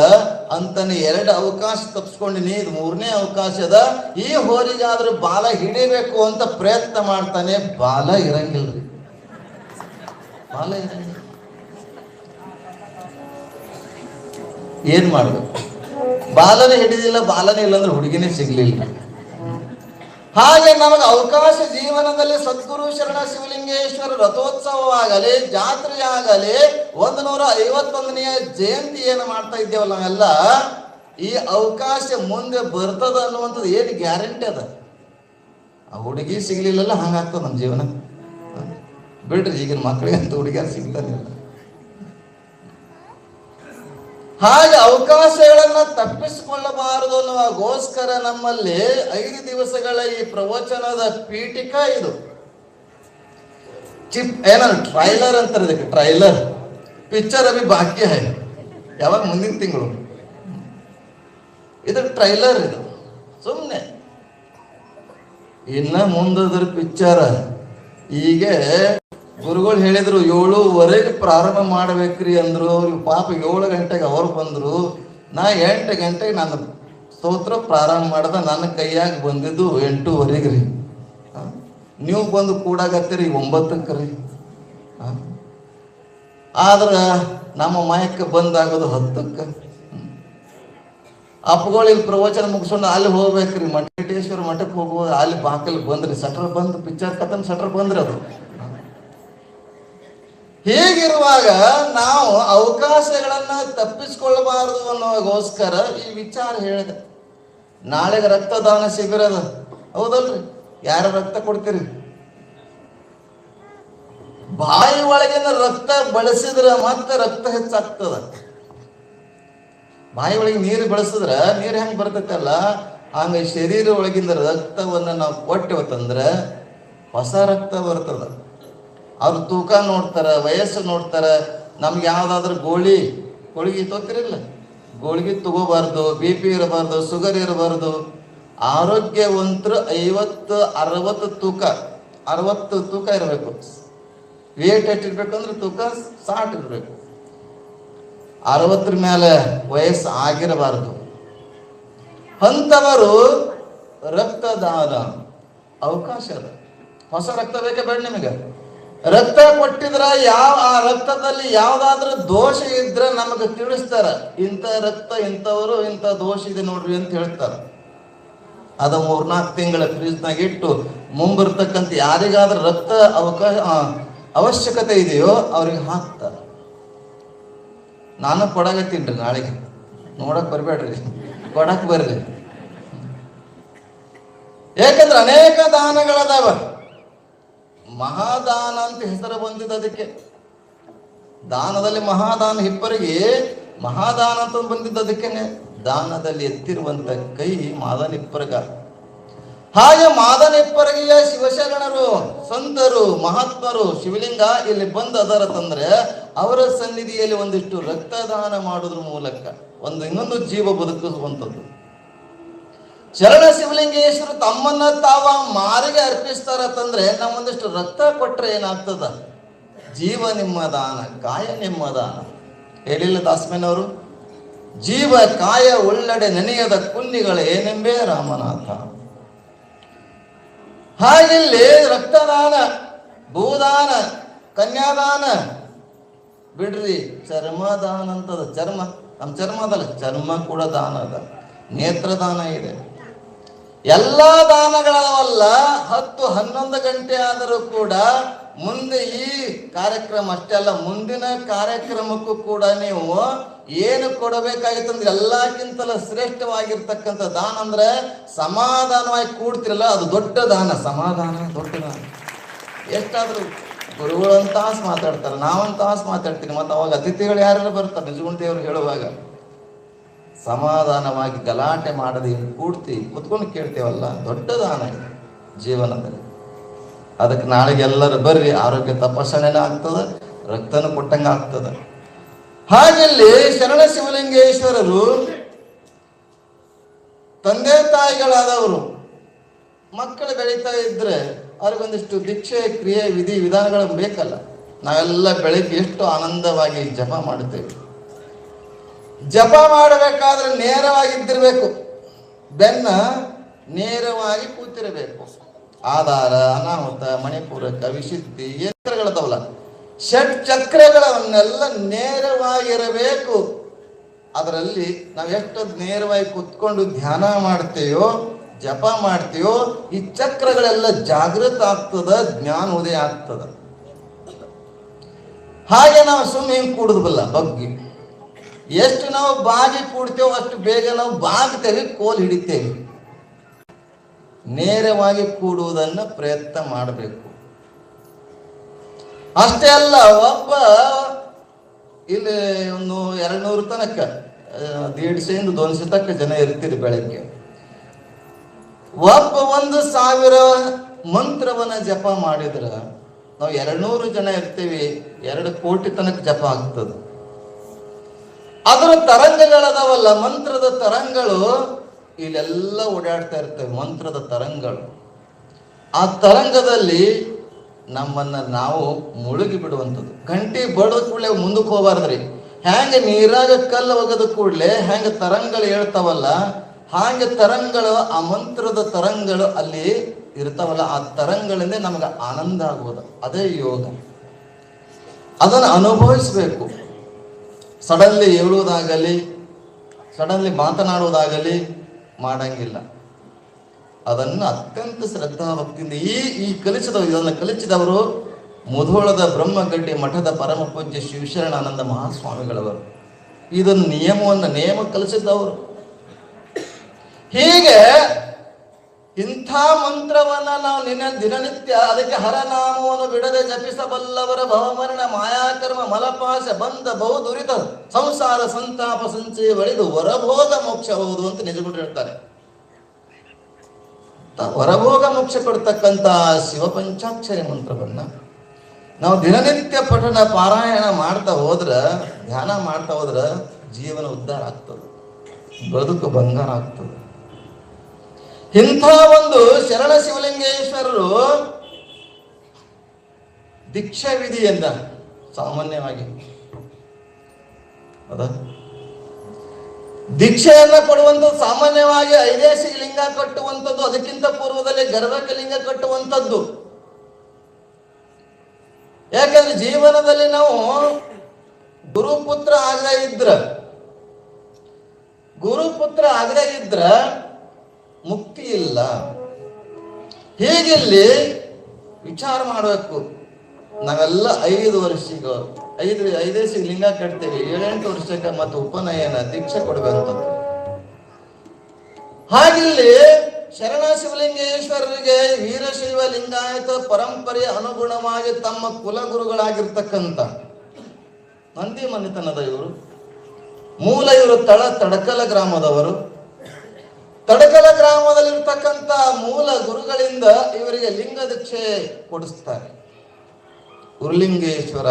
ಅಂತಾನೆ ಎರಡು ಅವಕಾಶ ತಪ್ಪಿಸ್ಕೊಂಡಿನಿ, ಇದು ಮೂರನೇ ಅವಕಾಶದ. ಈ ಹೋರಿಗಾದ್ರೂ ಬಾಲ ಹಿಡಿಬೇಕು ಅಂತ ಪ್ರಯತ್ನ ಮಾಡ್ತಾನೆ. ಬಾಲ ಇರಂಗಿಲ್ರಿ, ಬಾಲ ಇರಂಗಿಲ್ಲ. ಏನ್ ಮಾಡ್ಬೇಕು? ಬಾಲನೇ ಹಿಡಿದಿಲ್ಲ, ಬಾಲನೇ ಇಲ್ಲ ಅಂದ್ರೆ ಹುಡುಗಿನೇ ಸಿಗ್ಲಿಲ್ಲ. ಹಾಗೆ ನಮಗೆ ಅವಕಾಶ ಜೀವನದಲ್ಲಿ ಸದ್ಗುರು ಶರಣ ಶಿವಲಿಂಗೇಶ್ವರ ರಥೋತ್ಸವವಾಗಲಿ, ಜಾತ್ರೆಯಾಗಲಿ, 151ನೆಯ ಜಯಂತಿ ಏನು ಮಾಡ್ತಾ ಇದ್ದೇವಲ್ಲ ನಾವೆಲ್ಲ, ಈ ಅವಕಾಶ ಮುಂದೆ ಬರ್ತದ ಅನ್ನುವಂಥದ್ದು ಏನು ಗ್ಯಾರಂಟಿ ಅದ? ಆ ಹುಡುಗಿ ಸಿಗ್ಲಿಲ್ಲಲ್ಲ, ಹಂಗಾಗ್ತದ ನಮ್ಮ ಜೀವನ. ಬಿಡ್ರಿ, ಈಗಿನ ಮಕ್ಕಳಿಗೆ ಅಂತ ಹುಡುಗಿಯಾರು ಸಿಗ್ತಾನಿಲ್ಲ. ಹಾಗೆ ಅವಕಾಶಗಳನ್ನ ತಪ್ಪಿಸಿಕೊಳ್ಳಬಾರದು ಅನ್ನುವಾಗೋಸ್ಕರ ನಮ್ಮಲ್ಲಿ 5 ದಿವಸಗಳ ಈ ಪ್ರವಚನದ ಪೀಠಿಕ ಇದು. ಟ್ರೈಲರ್ ಅಂತಾರೆ ಇದಕ್ಕೆ, ಟ್ರೈಲರ್ ಪಿಕ್ಚರ್ ಅಭಿ ಬಾಕಿ ಹೈ, ಯಾವಾಗ? ಮುಂದಿನ ತಿಂಗಳು. ಇದು ಟ್ರೈಲರ್, ಇದು ಸುಮ್ಮನೆ. ಇನ್ನ ಮುಂದದ್ರ ಪಿಕ್ಚರ್. ಈಗ ಗುರುಗಳು ಹೇಳಿದ್ರು 7:15 ಪ್ರಾರಂಭ ಮಾಡ್ಬೇಕ್ರಿ ಅಂದ್ರು. ಪಾಪ 7 ಗಂಟೆಗೆ ಅವ್ರು ಬಂದ್ರು. ನಾ 8 ಗಂಟೆಗೆ ನಾನು ಸ್ತೋತ್ರ ಪ್ರಾರಂಭ ಮಾಡ್ದ. ನನ್ನ ಕೈಯಾಗ ಬಂದಿದ್ದು 8:15 ರೀ. ನೀವು ಬಂದು ಕೂಡಾಗತ್ತೀರಿ 9ಕ್ಕೆ ರೀ. ಆದ್ರೆ ನಮ್ಮ ಮಯಕ್ಕೆ ಬಂದಾಗೋದು 10ಕ್ಕೆ. ಅಪ್ಪಗಳು ಇಲ್ಲಿ ಪ್ರವಚನ ಮುಗಿಸ್ಕೊಂಡು ಅಲ್ಲಿ ಹೋಗ್ಬೇಕ್ರಿ, ಮಠೇಶ್ವರ ಮಠಕ್ಕೆ ಹೋಗ್ಬೋದು. ಅಲ್ಲಿ ಬಾಕಲ್ ಬಂದ್ರಿ, ಸಟ್ರ್ ಬಂದು ಪಿಕ್ಚರ್ ಕಥನ್ ಸಟ್ರ್ ಬಂದ್ರಿ. ಅದು ಹೀಗಿರುವಾಗ ನಾವು ಅವಕಾಶಗಳನ್ನ ತಪ್ಪಿಸ್ಕೊಳ್ಬಾರದು ಅನ್ನೋಗೋಸ್ಕರ ಈ ವಿಚಾರ ಹೇಳಿದೆ. ನಾಳೆಗೆ ರಕ್ತದಾನ ಶಿಬಿರ ಅದ, ಹೌದಲ್ರಿ? ಯಾರ ರಕ್ತ ಕೊಡ್ತೀರಿ? ಬಾಯಿ ಒಳಗಿನ ರಕ್ತ ಬಳಸಿದ್ರ ಮತ್ತೆ ರಕ್ತ ಹೆಚ್ಚಾಗ್ತದ. ಬಾಯಿ ಒಳಗೆ ನೀರು ಬಳಸಿದ್ರ ನೀರು ಹೆಂಗ್ ಬರ್ತೈತಲ್ಲ, ಹಂಗ ಶರೀರ ಒಳಗಿಂದ ರಕ್ತವನ್ನ ನಾವು ಕೊಟ್ಟೇವತ್ತಂದ್ರೆ ಹೊಸ ರಕ್ತ ಬರ್ತದ. ಅವ್ರು ತೂಕ ನೋಡ್ತಾರ, ವಯಸ್ಸು ನೋಡ್ತಾರ. ನಮ್ಗೆ ಯಾವ್ದಾದ್ರು ಗೋಳಿಗೆ ತೊತ್ತಿರಿಲ್ಲ, ಗೋಳಿಗೆ ತಗೋಬಾರ್ದು, BP ಇರಬಾರ್ದು, ಶುಗರ್ ಇರಬಾರ್ದು. ಆರೋಗ್ಯವಂತರು 50-60 ತೂಕ, 60 ತೂಕ ಇರಬೇಕು. ವೇಟ್ ಎಷ್ಟಿರ್ಬೇಕಂದ್ರೆ ತೂಕ 60 ಇರಬೇಕು. 60 ಮೇಲೆ ವಯಸ್ಸು ಆಗಿರಬಾರ್ದು. ಅಂಥವರು ರಕ್ತದಾನ ಅವಕಾಶ ಅದ. ಹೊಸ ರಕ್ತ ಬೇಕೇ ಬೇಡ ನಿಮಗೆ? ರಕ್ತ ಕೊಟ್ಟಿದ್ರ ಆ ರಕ್ತದಲ್ಲಿ ಯಾವ್ದಾದ್ರೂ ದೋಷ ಇದ್ರೆ ನಮಗೆ ತಿಳಿಸ್ತಾರ. ಇಂಥ ರಕ್ತ ಇಂಥವರು ಇಂಥ ದೋಷ ಇದೆ ನೋಡ್ರಿ ಅಂತ ಹೇಳ್ತಾರ. ಅದ 3-4 ತಿಂಗಳ ಫ್ರೀಜ್ನಾಗ ಇಟ್ಟು ಮುಂಬರ್ತಕ್ಕಂಥ ಯಾರಿಗಾದ್ರೂ ರಕ್ತ ಅವಶ್ಯಕತೆ ಇದೆಯೋ ಅವ್ರಿಗೆ ಹಾಕ್ತಾರ. ನಾನು ಕೊಡಾಗತ್ತೀನಿ ರೀ, ನಾಳೆಗೆ ನೋಡಕ್ ಬರ್ಬೇಡ್ರಿ, ಕೊಡಕ್ ಬರ್ರಿ. ಯಾಕಂದ್ರೆ ಅನೇಕ ದಾನಗಳದಾವ. ಮಹಾದಾನ ಅಂತ ಹೆಸರು ಬಂದಿದ್ದು ಅದಕ್ಕೆ. ದಾನದಲ್ಲಿ ಮಹಾದಾನ, ಹಿಪ್ಪರಿಗೆ ಮಹಾದಾನ ಅಂತ ಬಂದಿದ್ದು ಅದಕ್ಕೇನೆ. ದಾನದಲ್ಲಿ ಎತ್ತಿರುವಂತ ಕೈ ಮಾದನಿಪ್ಪರಗ. ಹಾಗೆ ಮಾದನಿಪ್ಪರಗಿಯ ಶಿವಶರಣರು, ಸಂತರು, ಮಹಾತ್ಮರು, ಶಿವಲಿಂಗ ಇಲ್ಲಿ ಬಂದು ಅದರ ತಂದ್ರೆ ಅವರ ಸನ್ನಿಧಿಯಲ್ಲಿ ಒಂದಿಷ್ಟು ರಕ್ತದಾನ ಮಾಡೋದ್ರ ಮೂಲಕ ಇನ್ನೊಂದು ಜೀವ ಬದುಕುವಂಥದ್ದು. ಶರಣ ಶಿವಲಿಂಗೇಶ್ವರ ತಮ್ಮನ್ನ ತಾವ ಮಾರಿಗೆ ಅರ್ಪಿಸ್ತಾರತ್ತಂದ್ರೆ ನಮ್ಮೊಂದಿಷ್ಟು ರಕ್ತ ಕೊಟ್ರೆ ಏನಾಗ್ತದ? ಜೀವ ನಿಮ್ಮ ದಾನ, ಕಾಯ ನಿಮ್ಮ ದಾನ. ಹೇಳಿಲ್ಲ ದಾಸಮೇನವರು? ಜೀವ ಕಾಯ ಒಳ್ಳಡೆ ನೆನೆಯದ ಕುನ್ನಿಗಳ ಏನೆಂಬೇ ರಾಮನಾಥ. ಹಾಗಿಲ್ಲಿ ರಕ್ತದಾನ, ಭೂದಾನ, ಕನ್ಯಾದಾನ ಬಿಡ್ರಿ, ಚರ್ಮದಾನ ಅಂತದ. ನಮ್ಮ ಚರ್ಮ ಅದಲ್ಲ, ಚರ್ಮ ಕೂಡ ದಾನ ಅದ. ನೇತ್ರದಾನ ಇದೆ. ಎಲ್ಲ ದಾನಗಳವಲ್ಲ. 10-11 ಗಂಟೆ ಆದರೂ ಕೂಡ ಮುಂದೆ ಈ ಕಾರ್ಯಕ್ರಮ ಅಷ್ಟೇ ಅಲ್ಲ, ಮುಂದಿನ ಕಾರ್ಯಕ್ರಮಕ್ಕೂ ಕೂಡ ನೀವು ಏನು ಕೊಡಬೇಕಾಗಿತ್ತಂದ್ರೆ ಎಲ್ಲಕ್ಕಿಂತಲೂ ಶ್ರೇಷ್ಠವಾಗಿರ್ತಕ್ಕಂಥ ದಾನ ಅಂದ್ರೆ ಸಮಾಧಾನವಾಗಿ ಕೂಡ್ತಿರಲ್ಲ, ಅದು ದೊಡ್ಡ ದಾನ. ಸಮಾಧಾನ ದೊಡ್ಡ ದಾನ. ಎಷ್ಟಾದ್ರೂ ಗುರುಗಳು ಒಂದು ತಾಸು ಮಾತಾಡ್ತಾರೆ, ನಾವೊಂದು ತಾಸು ಮಾತಾಡ್ತೀನಿ. ಮತ್ತು ಅವಾಗ ಅತಿಥಿಗಳು ಯಾರೆಲ್ಲ ಬರ್ತಾರೆ ನಿಜಗುಣ ದೇವರು ಹೇಳುವಾಗ ಸಮಾಧಾನವಾಗಿ ಗಲಾಟೆ ಮಾಡದೆ ಕೂತ್ಕೊಂಡು ಕೇಳ್ತೇವಲ್ಲ, ದೊಡ್ಡ ದಾನ ಇದೆ ಜೀವನದಲ್ಲಿ. ಅದಕ್ಕೆ ನಾಳೆಗೆ ಎಲ್ಲರೂ ಬರ್ರಿ, ಆರೋಗ್ಯ ತಪಾಸಣೆನ ಆಗ್ತದೆ, ರಕ್ತನ ಕೊಟ್ಟಂಗೆ ಆಗ್ತದೆ. ಹಾಗೆಲ್ಲಿ ಶರಣ ಶಿವಲಿಂಗೇಶ್ವರರು ತಂದೆ ತಾಯಿಗಳಾದವರು ಮಕ್ಕಳು ಬೆಳೀತಾ ಇದ್ರೆ ಅವ್ರಿಗೊಂದಿಷ್ಟು ದೀಕ್ಷೆ ಕ್ರಿಯೆ ವಿಧಿ ವಿಧಾನಗಳು ಬೇಕಲ್ಲ. ನಾವೆಲ್ಲ ಬೆಳಿಗ್ಗೆ ಎಷ್ಟು ಆನಂದವಾಗಿ ಜಪ ಮಾಡುತ್ತೇವೆ. ಜಪ ಮಾಡಬೇಕಾದ್ರೆ ನೇರವಾಗಿದ್ದಿರಬೇಕು, ಬೆನ್ನ ನೇರವಾಗಿ ಕೂತಿರಬೇಕು. ಆಧಾರ, ಅನಾಹುತ, ಮಣಿಪೂರಕ, ವಿಶುದ್ಧಿ ಯಂತ್ರಗಳದವಲ್ಲ, ಷಟ್ ಚಕ್ರಗಳನ್ನೆಲ್ಲ ನೇರವಾಗಿರಬೇಕು. ಅದರಲ್ಲಿ ನಾವು ಎಷ್ಟು ನೇರವಾಗಿ ಕೂತ್ಕೊಂಡು ಧ್ಯಾನ ಮಾಡ್ತೇವೋ, ಜಪ ಮಾಡ್ತೀವೋ, ಈ ಚಕ್ರಗಳೆಲ್ಲ ಜಾಗೃತ ಆಗ್ತದ, ಜ್ಞಾನ ಉದಯ ಆಗ್ತದ. ಹಾಗೆ ನಾವು ಸುಮ್ಮನೆ ಹಿಂಗೆ ಕೂಡುದಿಲ್ಲ, ಬಗ್ಗೆ ಎಷ್ಟು ನಾವು ಬಾಗಿ ಕೂಡ್ತೇವೋ ಅಷ್ಟು ಬೇಗ ನಾವು ಬಾಗ್ತೇವೆ, ಕೋಲ್ ಹಿಡಿತೇವೆ. ನೇರವಾಗಿ ಕೂಡುವುದನ್ನು ಪ್ರಯತ್ನ ಮಾಡಬೇಕು. ಅಷ್ಟೇ ಅಲ್ಲ, ಒಬ್ಬ ಇಲ್ಲಿ ಒಂದು 200 ತನಕ 150 200 ತನಕ ಜನ ಇರ್ತೀರಿ ಬೆಳಗ್ಗೆ. ಒಬ್ಬ 1000 ಮಂತ್ರವನ್ನ ಜಪ ಮಾಡಿದ್ರ ನಾವು 200 ಜನ ಇರ್ತೀವಿ, 2 ಕೋಟಿ ತನಕ ಜಪ ಆಗ್ತದೆ. ಅದರ ತರಂಗಗಳದಾವಲ್ಲ, ಮಂತ್ರದ ತರಂಗಗಳು ಇಲ್ಲೆಲ್ಲ ಓಡಾಡ್ತಾ ಇರ್ತೇವೆ. ಮಂತ್ರದ ತರಂಗಗಳು, ಆ ತರಂಗದಲ್ಲಿ ನಮ್ಮನ್ನ ನಾವು ಮುಳುಗಿ ಬಿಡುವಂಥದ್ದು. ಗಂಟೆ ಬಡದ ಕೂಡಲೇ ಮುಂದಕ್ಕೆ ಹೋಗಬಾರ್ದ್ರಿ. ಹೆಂಗೆ ನೀರಾಗ ಕಲ್ಲು ಒಗದ ಕೂಡಲೇ ಹೆಂಗೆ ತರಂಗಗಳು ಹೇಳ್ತಾವಲ್ಲ, ಹಾಗೆ ತರಂಗಗಳು, ಆ ಮಂತ್ರದ ತರಂಗಗಳು ಅಲ್ಲಿ ಇರ್ತಾವಲ್ಲ, ಆ ತರಂಗಗಳಿಂದ ನಮಗೆ ಆನಂದ ಆಗುವುದು. ಅದೇ ಯೋಗ. ಅದನ್ನು ಅನುಭವಿಸ್ಬೇಕು. ಸಡನ್ಲಿ ಹೇಳುವುದಾಗಲಿ, ಸಡನ್ಲಿ ಮಾತನಾಡುವುದಾಗಲಿ ಮಾಡಂಗಿಲ್ಲ. ಅದನ್ನು ಅತ್ಯಂತ ಶ್ರದ್ಧಾ ಭಕ್ತಿಯಿಂದ ಈ ಇದನ್ನು ಕಲಿಸಿದವರು ಮುಧೋಳದ ಬ್ರಹ್ಮಗಡ್ಡಿ ಮಠದ ಪರಮ ಪೂಜ್ಯ ಶಿವಶರಣಾನಂದ ಮಹಾಸ್ವಾಮಿಗಳವರು. ಇದನ್ನು ನೇಮ ಕಲಿಸಿದ್ದವರು. ಹೀಗೆ ಇಂಥ ಮಂತ್ರವನ್ನ ನಾವು ದಿನನಿತ್ಯ ಅದಕ್ಕೆ ಹರನಾಮವನ್ನು ಬಿಡದೆ ಜಪಿಸಬಲ್ಲವರ ಭವಮರಣ ಮಾಯಾಕರ್ಮ ಮಲಪಾಶ ಬಂಧ ಬಹುದುರಿತ ಸಂಸಾರ ಸಂತಾಪ ಸಂಚಯ ಬಳಿದು ವರಭೋಗ ಮೋಕ್ಷ ಹೌದು ಅಂತ ನಿಜಗುಂಡು ಹೇಳ್ತಾರೆ. ವರಭೋಗ ಮೋಕ್ಷ ಕೊಡ್ತಕ್ಕಂಥ ಶಿವಪಂಚಾಕ್ಷರಿ ಮಂತ್ರವನ್ನ ನಾವು ದಿನನಿತ್ಯ ಪಠಣ ಪಾರಾಯಣ ಮಾಡ್ತಾ ಹೋದ್ರ, ಧ್ಯಾನ ಮಾಡ್ತಾ ಹೋದ್ರ ಜೀವನ ಉದ್ಧಾರ ಆಗ್ತದೆ, ಬದುಕು ಬಂಗಾರ ಆಗ್ತದೆ. ಇಂಥ ಒಂದು ಶರಣ ಶಿವಲಿಂಗೇಶ್ವರರು ದೀಕ್ಷಾ ವಿಧಿಯಿಂದ ಸಾಮಾನ್ಯವಾಗಿ ದೀಕ್ಷೆಯನ್ನ ಕೊಡುವಂಥದ್ದು ಸಾಮಾನ್ಯವಾಗಿ ಐದೇಶಿಕ ಲಿಂಗ ಕಟ್ಟುವಂಥದ್ದು, ಅದಕ್ಕಿಂತ ಪೂರ್ವದಲ್ಲಿ ಗರ್ಭಕ್ಕೆ ಲಿಂಗ ಕಟ್ಟುವಂಥದ್ದು. ಯಾಕಂದ್ರೆ ಜೀವನದಲ್ಲಿ ನಾವು ಗುರುಪುತ್ರ ಆಗದೇ ಇದ್ರ ಮುಕ್ತಿ ಇಲ್ಲ. ಹೀಗಿಲ್ಲಿ ವಿಚಾರ ಮಾಡಬೇಕು. ನಾವೆಲ್ಲ 5 ವರ್ಷಕ್ಕೆ 5 ಲಿಂಗ ಕಟ್ತೇವೆ, 7-8 ವರ್ಷಕ್ಕೆ ಮತ್ತು ಉಪನಯನ ದೀಕ್ಷೆ ಕೊಡಬೇಕಂತ. ಹಾಗಿಲ್ಲಿ ಶರಣ ಶಿವಲಿಂಗೇಶ್ವರರಿಗೆ ವೀರಶೈವ ಲಿಂಗಾಯತ ಪರಂಪರೆಯ ಅನುಗುಣವಾಗಿ ತಮ್ಮ ಕುಲಗುರುಗಳಾಗಿರ್ತಕ್ಕಂಥ ನಂದಿ ಮನೆತನದ ಇವರು ಇವರು ತಡಕಲ ಗ್ರಾಮದವರು. ತಡಕಲ ಗ್ರಾಮದಲ್ಲಿರ್ತಕ್ಕಂಥ ಮೂಲ ಗುರುಗಳಿಂದ ಇವರಿಗೆ ಲಿಂಗ ದೀಕ್ಷೆ ಕೊಡಿಸ್ತಾರೆ. ಗುರುಲಿಂಗೇಶ್ವರ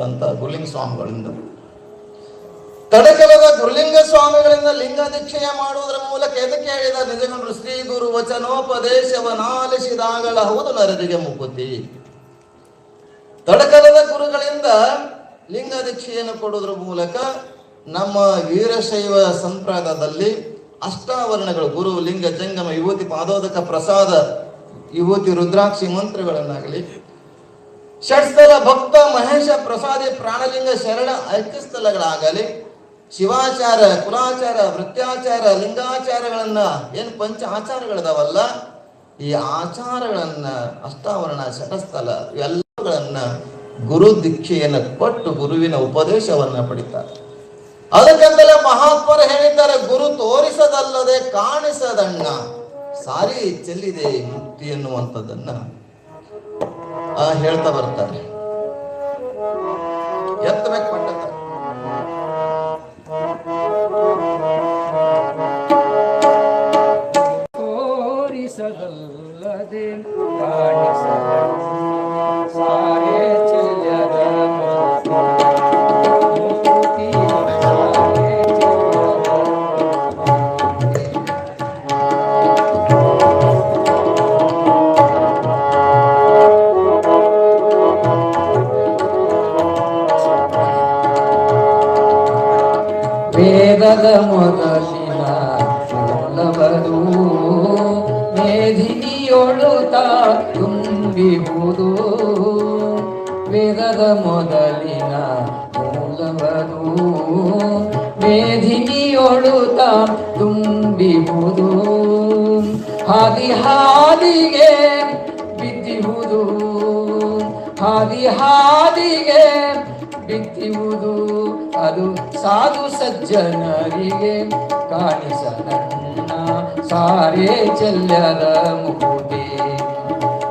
ಅಂತ ಗುರುಲಿಂಗ ಸ್ವಾಮಿಗಳಿಂದ, ತಡಕಲದ ಗುರುಲಿಂಗ ಸ್ವಾಮಿಗಳಿಂದ ಲಿಂಗ ದೀಕ್ಷೆಯ ಮಾಡುವುದರ ಮೂಲಕ ಎದಕ್ಕೆ ಹೇಳಿದ ನಿಜಗಂಡ್ರು ಶ್ರೀ ಗುರು ವಚನೋಪದೇಶವನಾಲಿಸಿದಾಗಲ ಹೌದು ನರರಿಗೆ ಮುಕುತಿ. ತಡಕಲದ ಗುರುಗಳಿಂದ ಲಿಂಗ ದೀಕ್ಷೆಯನ್ನು ಕೊಡುವುದರ ಮೂಲಕ ನಮ್ಮ ವೀರಶೈವ ಸಂಪ್ರದಾಯದಲ್ಲಿ ಅಷ್ಟಾವರಣಗಳು ಗುರು ಲಿಂಗ ಜಂಗಮ ವಿಭೂತಿ ಪಾದೋದಕ ಪ್ರಸಾದ ವಿಭೂತಿ ರುದ್ರಾಕ್ಷಿ ಮಂತ್ರಗಳನ್ನಾಗಲಿ, ಷಟ್ಸ್ಥಲ ಭಕ್ತ ಮಹೇಶ ಪ್ರಸಾದಿ ಪ್ರಾಣಲಿಂಗ ಶರಣ ಐಕ್ಯಸ್ಥಳಗಳಾಗಲಿ, ಶಿವಾಚಾರ ಕುಲಾಚಾರ ವೃತ್ತಾಚಾರ ಲಿಂಗಾಚಾರಗಳನ್ನ ಏನು ಪಂಚ ಆಚಾರಗಳಿದಾವಲ್ಲ, ಈ ಆಚಾರಗಳನ್ನ ಅಷ್ಟಾವರಣ ಶಟಸ್ಥಲ ಇವೆಲ್ಲಗಳನ್ನ ಗುರು ದೀಕ್ಷೆಯನ್ನು ಕೊಟ್ಟು ಗುರುವಿನ ಉಪದೇಶವನ್ನ ಪಡಿತಾರೆ. ಅದಕ್ಕಂತಲೇ ಮಹಾತ್ಮರು ಹೇಳಿದ್ದಾರೆ, ಗುರು ತೋರಿಸದಲ್ಲದೆ ಕಾಣಿಸದಣ್ಣ ಸಾರಿ ಚೆಲ್ಲಿದೆ ಮುಕ್ತಿ ಎನ್ನುವಂಥದ್ದನ್ನ ಹೇಳ್ತಾ ಬರ್ತಾರೆ. ಎತ್ತಬೇಕು ಪಟ್ಟದ ತೋರಿಸದಲ್ಲದೆ ಕಾಣಿಸದ ಸಾರೆ ಚೆಲ್ಲದ ಮೂರ್ತಿ ಸಾರೆ ವೇದದ ಮೊದಲಿನ ಮೂಲವರು ಮೇದಿನಿಯೊಳುತ ತುಂಬಿಹುದು. ವೇದದ ಮೊದಲಿನ ಮೂಲವರು ಮೇದಿನಿಯೊಳುತ ತುಂಬಿಹುದು. ಹಾದಿ ಹಾದಿಗೆ ಬಿದ್ದಿಹುದು, ಹಾದಿ ಹಾದಿಗೆ ಬಿದ್ದಿಹುದು. ಅದು ಸಾಧು ಸಜ್ಜನರಿಗೆ ಕಾಣಿಸದಣ್ಣ ಸಾರೆ ಚೆಲ್ಲದ ಮುಕುತಿ,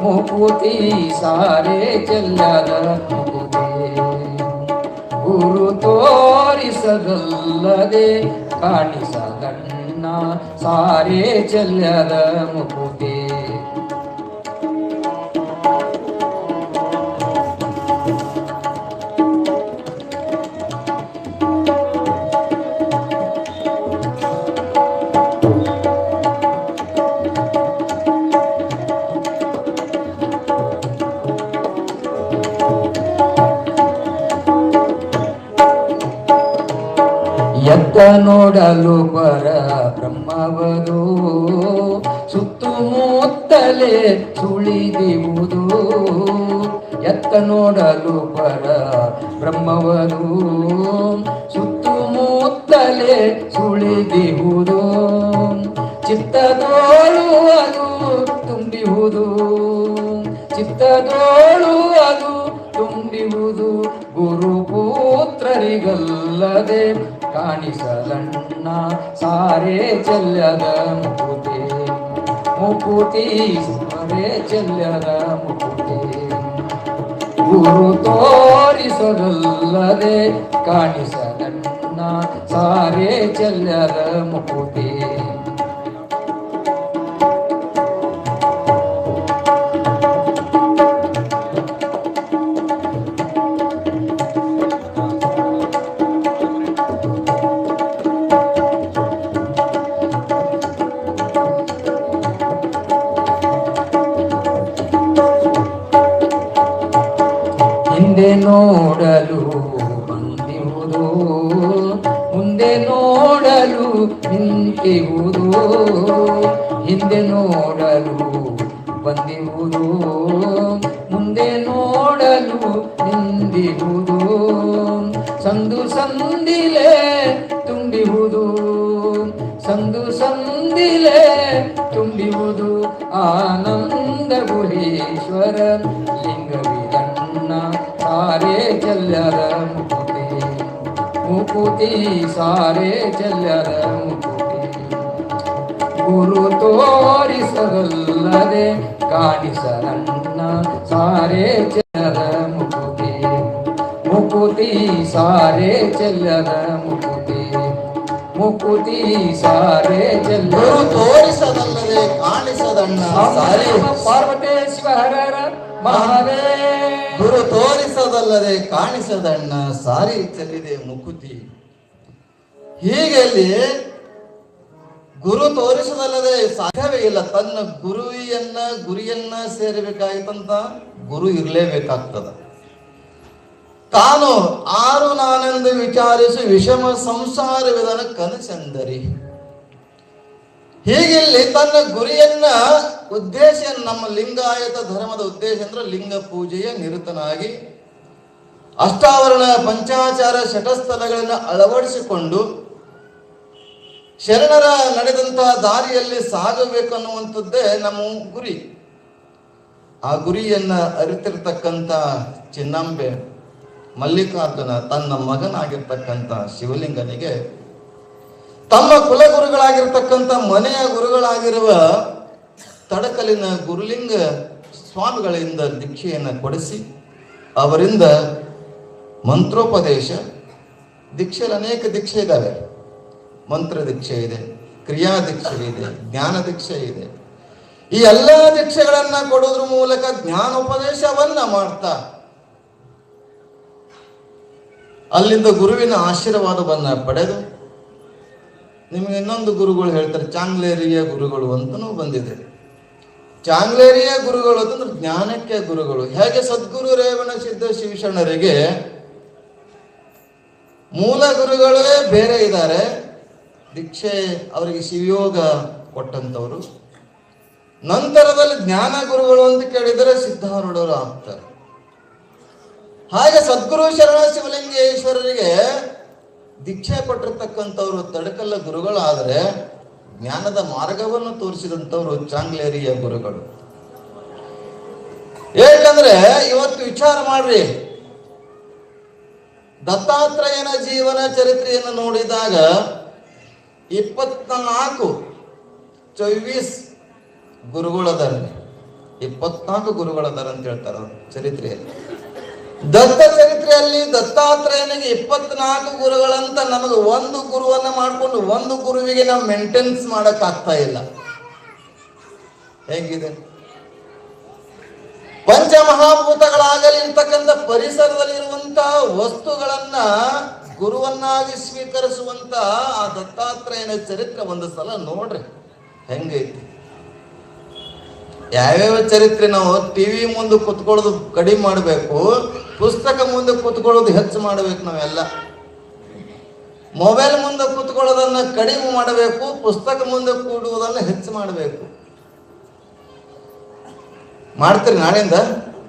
ಮುಕುತಿ ಸಾರೆ ಚೆಲ್ಲದ ಮುಕುತಿ. ಗುರು ತೋರಿಸದಲ್ಲದೆ ಕಾಣಿಸದಣ್ಣ ಸಾರೆ ಚೆಲ್ಲದ ಮುಕುತಿ. ಎತ್ತ ನೋಡಲು ಪರ ಬ್ರಹ್ಮವದು ಸುತ್ತಮುತ್ತಲೇ ಸುಳಿದಿರುವುದು. ಎತ್ತ ನೋಡಲು ಪರ ಬ್ರಹ್ಮವದು ಸುತ್ತಮುತ್ತಲೇ ಸುಳಿದಿರುವುದು. ಚಿತ್ತದೋಳು ಅದು ತುಂಬಿಹುದು, ಚಿತ್ತದೋಳು ಅದು ತುಂಬಿಹುದು. ಗುರುಪುತ್ರರಿಗಲ್ಲದೆ ಕಾಣಿಸಲಣ್ಣ ಸಾರೆ ಚೆಲ್ಲದ ಮುಕುತಿ, ಮುಕುತಿ ಸಾರೆ ಚೆಲ್ಲದ ಮುಕುತಿ. ಗುರು ತೋರಿಸದಲ್ಲದೆ ಕಾಣಿಸಲಣ್ಣ ಸಾರೆ ಚೆಲ್ಲದ ಮುಕುತಿ. ಹಿಂದೆ ನೋಡಲು ಬಂದಿರುವುದು, ಮುಂದೆ ನೋಡಲು ನಿಂತಿರುವುದು. ಹಿಂದೆ ನೋಡಲು ಬಂದಿರುವುದು, ಮುಂದೆ ನೋಡಲು ನಿಂದಿರುವುದು. ಸಂದು ಸಂದಿಲೆ ತುಂಬಿರುವುದು, ಸಂದು ಸಂದಿಲೆ ತುಂಬಿರುವುದು. ಆನಂದ ಗುಹೇಶ್ವರ ಲಿಂಗವಿದಣ್ಣ ಸಾರೆ ಚೆಲ್ಲದ ಮುಕುತಿ, ಮುಕುತಿ ಸಾರೆ ಚೆಲ್ಲದ ಮುಕುತಿ. ಗುರು ತೋರಿಸದಲ್ಲದೆ ಕಾಣಿಸಲಣ್ಣ ಸಾರೆ ಚೆಲ್ಲದ ಮುಕುತಿ, ಮುಕುತಿ ಸಾರೆ ಚೆಲ್ಲದ ಮುಕುತಿ, ಮುಕುತಿ ಸಾರೆ ಚೆಲ್ಲದ. ಗುರು ತೋರಿಸದಲ್ಲದೆ ಕಾಣಿಸದಣ್ಣ ಸಾರೆ. ಪಾರ್ವತಿ ಶಿವ ಹರ ಹರ ಮಹಾದೇವ. ಗುರು ತೋರಿಸದಲ್ಲದೆ ಕಾಣಿಸದಣ್ಣ ಸಾರಿ ಚೆಲ್ಲಿದೆ ಮುಕುತಿ. ಹೀಗೆ ಅಲ್ಲಿ ಗುರು ತೋರಿಸದಲ್ಲದೆ ಸಾಧ್ಯವೇ ಇಲ್ಲ. ತನ್ನ ಗುರಿಯನ್ನ ಸೇರಬೇಕಾಯ್ತಂತ ಗುರು ಇರಲೇಬೇಕಾಗ್ತದ. ತಾನು ಆರು ನಾನೆಂದು ವಿಚಾರಿಸಿ ವಿಷಮ ಸಂಸಾರವಿದನ ಕನಸೆಂದರಿ. ಹೀಗಿಲ್ಲಿ ತನ್ನ ಗುರಿಯನ್ನ ಉದ್ದೇಶ, ನಮ್ಮ ಲಿಂಗಾಯತ ಧರ್ಮದ ಉದ್ದೇಶ ಅಂದ್ರೆ ಲಿಂಗ ಪೂಜೆಯ ನಿರತನಾಗಿ ಅಷ್ಟಾವರಣ ಪಂಚಾಚಾರ ಶಟಸ್ಥಲಗಳನ್ನು ಅಳವಡಿಸಿಕೊಂಡು ಶರಣರ ನಡೆದಂತಹ ದಾರಿಯಲ್ಲಿ ಸಾಗಬೇಕು ಅನ್ನುವಂಥದ್ದೇ ನಮ್ಮ ಗುರಿ. ಆ ಗುರಿಯನ್ನ ಅರಿತಿರ್ತಕ್ಕಂಥ ಚಿನ್ನಂಬೆ ಮಲ್ಲಿಕಾರ್ಜುನ ತನ್ನ ಮಗನಾಗಿರ್ತಕ್ಕಂಥ ಶಿವಲಿಂಗನಿಗೆ ತಮ್ಮ ಕುಲಗುರುಗಳಾಗಿರ್ತಕ್ಕಂಥ ಮನೆಯ ಗುರುಗಳಾಗಿರುವ ತಡಕಲಿನ ಗುರುಲಿಂಗ ಸ್ವಾಮಿಗಳಿಂದ ದೀಕ್ಷೆಯನ್ನು ಕೊಡಿಸಿ ಅವರಿಂದ ಮಂತ್ರೋಪದೇಶ. ದೀಕ್ಷೆಯಲ್ಲಿ ಅನೇಕ ದೀಕ್ಷೆ ಇದ್ದಾವೆ. ಮಂತ್ರ ದೀಕ್ಷೆ ಇದೆ, ಕ್ರಿಯಾ ದೀಕ್ಷೆ ಇದೆ, ಜ್ಞಾನ ದೀಕ್ಷೆ ಇದೆ. ಈ ಎಲ್ಲ ದೀಕ್ಷೆಗಳನ್ನ ಕೊಡೋದ್ರ ಮೂಲಕ ಜ್ಞಾನೋಪದೇಶವನ್ನ ಮಾಡ್ತಾ ಅಲ್ಲಿಂದ ಗುರುವಿನ ಆಶೀರ್ವಾದವನ್ನ ಪಡೆದು, ನಿಮಗೆ ಇನ್ನೊಂದು ಗುರುಗಳು ಹೇಳ್ತಾರೆ, ಚಾಂಗ್ಲೇರಿಯ ಗುರುಗಳು ಅಂತನೂ ಬಂದಿದೆ. ಚಾಂಗ್ಲೇರಿಯ ಗುರುಗಳು ಅಂತಂದ್ರೆ ಜ್ಞಾನಕ್ಕೆ ಗುರುಗಳು. ಹೇಗೆ ಸದ್ಗುರು ರೇವಣ ಸಿದ್ಧ ಶಿವಶರಣರಿಗೆ ಮೂಲ ಗುರುಗಳೇ ಬೇರೆ ಇದ್ದಾರೆ, ದೀಕ್ಷೆ ಅವರಿಗೆ ಶಿವಯೋಗ ಕೊಟ್ಟಂತವರು. ನಂತರದಲ್ಲಿ ಜ್ಞಾನ ಗುರುಗಳು ಅಂತ ಕೇಳಿದರೆ ಸಿದ್ಧಾರೂಢರು ಆಗ್ತಾರೆ. ಹಾಗೆ ಸದ್ಗುರು ಶರಣ ಶಿವಲಿಂಗೇಶ್ವರರಿಗೆ ದೀಕ್ಷೆ ಕೊಟ್ಟಿರ್ತಕ್ಕಂಥವ್ರು ತಡಕಲ್ಲ ಗುರುಗಳಾದರೆ ಜ್ಞಾನದ ಮಾರ್ಗವನ್ನು ತೋರಿಸಿದಂಥವ್ರು ಚಾಂಗ್ಲೇರಿಯ ಗುರುಗಳು. ಏಕೆಂದ್ರೆ ಇವತ್ತು ವಿಚಾರ ಮಾಡ್ರಿ, ದತ್ತಾತ್ರೇಯನ ಜೀವನ ಚರಿತ್ರೆಯನ್ನು ನೋಡಿದಾಗ 24 ಗುರುಗಳದಾರ, 24 ಗುರುಗಳದಾರ ಅಂತ ಹೇಳ್ತಾರೆ ಅವ್ರು ಚರಿತ್ರೆಯಲ್ಲಿ. ದತ್ತ ಚರಿತ್ರೆಯಲ್ಲಿ ದತ್ತಾತ್ರೇಯನಿಗೆ 24 ಗುರುಗಳಂತ ನಮಗೆ ಒಂದು ಗುರುವನ್ನ ಮಾಡಿಕೊಂಡು ಒಂದು ಗುರುವಿಗೆ ನಾವು ಮೇಂಟೆನೆನ್ಸ್ ಮಾಡಕ್ ಆಗ್ತಾ ಇಲ್ಲ. ಹೇಗಿದೆ? ಪಂಚಮಹಾಭೂತಗಳಾಗಲಿರ್ತಕ್ಕಂಥ ಪರಿಸರದಲ್ಲಿರುವಂತಹ ವಸ್ತುಗಳನ್ನ ಗುರುವನ್ನಾಗಿ ಸ್ವೀಕರಿಸುವಂತ ಆ ದತ್ತಾತ್ರೇಯನ ಚರಿತ್ರೆ ಒಂದು ಸಲ ನೋಡ್ರಿ ಹೆಂಗೈತಿ. ಯಾವ್ಯಾವ ಚರಿತ್ರೆ ನಾವು ಟಿವಿ ಮುಂದೆ ಕುತ್ಕೊಳ್ಳೋದು ಕಡಿಮೆ ಮಾಡಬೇಕು, ಪುಸ್ತಕ ಮುಂದೆ ಕುತ್ಕೊಳ್ಳೋದು ಹೆಚ್ಚು ಮಾಡಬೇಕು. ನಾವೆಲ್ಲ ಮೊಬೈಲ್ ಮುಂದೆ ಕುತ್ಕೊಳ್ಳೋದನ್ನ ಕಡಿಮೆ ಮಾಡಬೇಕು, ಪುಸ್ತಕ ಮುಂದೆ ಕೂಡುವುದನ್ನ ಹೆಚ್ಚು ಮಾಡಬೇಕು. ಮಾಡ್ತೀರಿ? ನಾಳೆಯಿಂದ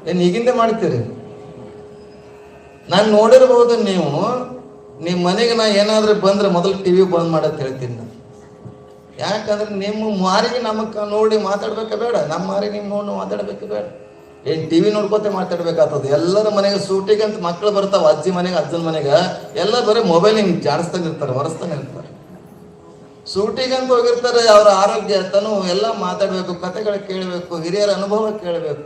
ಏನು ಈಗಿಂದ ಮಾಡ್ತೀರಿ? ನಾನು ನೋಡಿರ್ಬೋದು, ನಿಮ್ಮ ಮನೆಗೆ ನಾ ಏನಾದ್ರೂ ಬಂದ್ರೆ ಮೊದಲು ಟಿವಿ ಬಂದ್ ಮಾಡತ್ ಹೇಳ್ತೀನಿ ನಾನು. ಯಾಕಂದ್ರೆ ನಿಮ್ಮ ಮಾರಿಗೆ ನಮಗ್ ನೋಡಿ ಮಾತಾಡ್ಬೇಕ ಬೇಡ, ನಮ್ಮ ಮಾರಿಗೆ ನಿಮ್ ನೋಡಿ ಮಾತಾಡ್ಬೇಕು ಬೇಡ. ಏನ್ ಟಿವಿ ನೋಡ್ಕೋತೆ ಮಾತಾಡ್ಬೇಕಾಗ್ತದೆ. ಎಲ್ಲರ ಮನೆಗೆ ಸೂಟಿಗೆ ಅಂತ ಮಕ್ಳು ಬರ್ತಾವ, ಅಜ್ಜಿ ಮನೆಗೆ ಅಜ್ಜನ ಮನೆಗೆ ಎಲ್ಲ ಬರೀ ಮೊಬೈಲ್ ಹಿಂಗ್ ಜಾಡಿಸ್ತಾನೆ ಇರ್ತಾರೆ, ಹೊರಸ್ತಾನೆ ಇರ್ತಾರೆ. ಸೂಟಿಗೆ ಅಂತ ಹೋಗಿರ್ತಾರೆ. ಅವರ ಆರೋಗ್ಯ ತನು ಎಲ್ಲ ಮಾತಾಡ್ಬೇಕು, ಕತೆಗಳು ಕೇಳಬೇಕು, ಹಿರಿಯರ ಅನುಭವ ಕೇಳಬೇಕು.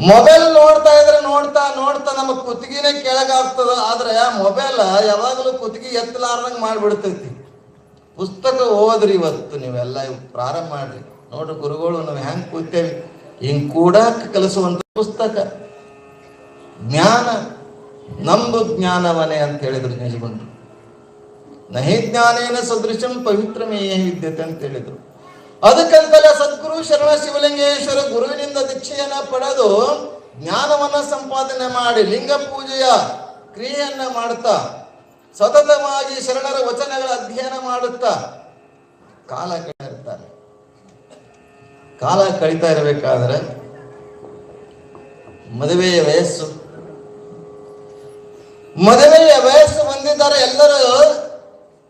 ಮೊಬೈಲ್ ನೋಡ್ತಾ ಇದ್ರೆ ನೋಡ್ತಾ ನೋಡ್ತಾ ನಮ್ಮ ಕುತ್ತಿಗೆನೇ ಕೆಳಗಾಗ್ತದ. ಆದ್ರೆ ಮೊಬೈಲ್ ಯಾವಾಗಲೂ ಕುತ್ತಿಗೆ ಎತ್ತಲಾರ್ದಂಗ್ ಮಾಡ್ಬಿಡ್ತೈತಿ. ಪುಸ್ತಕ ಓದ್ರಿ, ಇವತ್ತು ನೀವೆಲ್ಲ ಪ್ರಾರಂಭ ಮಾಡ್ರಿ. ನೋಡ್ರಿ ಗುರುಗಳು ನಾವು ಹೆಂಗ್ ಕೂತೇವಿ, ಹಿಂಗ್ ಕೂಡಾಕ ಕಲಿಸುವಂತ ಪುಸ್ತಕ ಜ್ಞಾನ. ನಂಬು ಜ್ಞಾನವನೇ ಅಂತ ಹೇಳಿದ್ರು ನಿಜಗೊಂಡು. ನಹಿ ಜ್ಞಾನೇನ ಸದೃಶಂ ಪವಿತ್ರಮೇಯ ವಿದ್ಯತೆ ಅಂತ ಹೇಳಿದ್ರು. ಅದಕ್ಕಂತಲೇ ಸದ್ಗುರು ಶರಣ ಶಿವಲಿಂಗೇಶ್ವರ ಗುರುವಿನಿಂದ ದೀಕ್ಷೆಯನ್ನ ಪಡೆದು ಜ್ಞಾನವನ್ನ ಸಂಪಾದನೆ ಮಾಡಿ ಲಿಂಗ ಪೂಜೆಯ ಕ್ರಿಯೆಯನ್ನ ಮಾಡುತ್ತಾ ಸತತವಾಗಿ ಶರಣರ ವಚನಗಳ ಅಧ್ಯಯನ ಮಾಡುತ್ತಾ ಕಾಲ ಕಳೀತಾರೆ. ಕಾಲ ಕಳೀತಾ ಇರಬೇಕಾದ್ರೆ ಮದುವೆಯ ವಯಸ್ಸು ಬಂದಿದ್ದಾರೆ. ಎಲ್ಲರೂ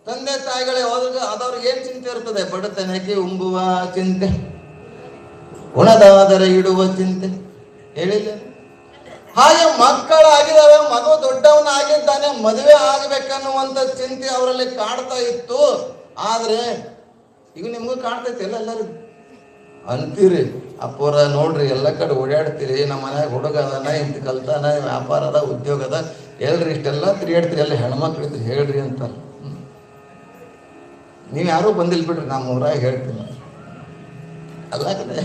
ತಂದೆ ತಾಯಿಗಳೇ ಆದವ್ರಿಗೆ ಏನ್ ಚಿಂತೆ ಇರ್ತದೆ? ಬಡತನಕ್ಕೆ ಉಂಬುವ ಚಿಂತೆ, ಉಣದಾದರೆ ಇಡುವ ಚಿಂತೆ, ಹೇಳಿಲ್ಲ? ಹಾಗೆ ಮಕ್ಕಳಾಗಿದ್ದಾವೆ, ಮಗು ದೊಡ್ಡವನಾಗಿದ್ದಾನೆ, ಮದುವೆ ಆಗ್ಬೇಕನ್ನುವಂತ ಚಿಂತೆ ಅವರಲ್ಲಿ ಕಾಡ್ತಾ ಇತ್ತು. ಆದ್ರೆ ಈಗ ನಿಮ್ಗೂ ಕಾಡ್ತೈತಿ ಎಲ್ಲರೂ ಅಂತೀರಿ. ಅಪ್ಪರ ನೋಡ್ರಿ ಎಲ್ಲ ಕಡೆ ಓಡಾಡ್ತೀರಿ, ನಮ್ಮ ಮನ್ಯಾಗ ಹುಡುಗ ಅದಾನ, ಇಂತ ಕಲ್ತಾನ, ವ್ಯಾಪಾರ ಅದ, ಉದ್ಯೋಗ ಅದ, ಹೇಳ್ರಿ ಇಷ್ಟೆಲ್ಲ ತಿರುಗಾಡ್ತೀರಿ, ಎಲ್ಲ ಹೆಣ್ಮಕ್ಳು ಇದ್ರಿ ಹೇಳ್ರಿ ಅಂತ. ನೀವು ಯಾರೂ ಬಂದಿಲ್ಲ ಬಿಡ್ರಿ, ನಮ್ಮ ಊರಾಗ ಹೇಳ್ತೀನಿ ಅಲ್ಲ ಕಡೆ.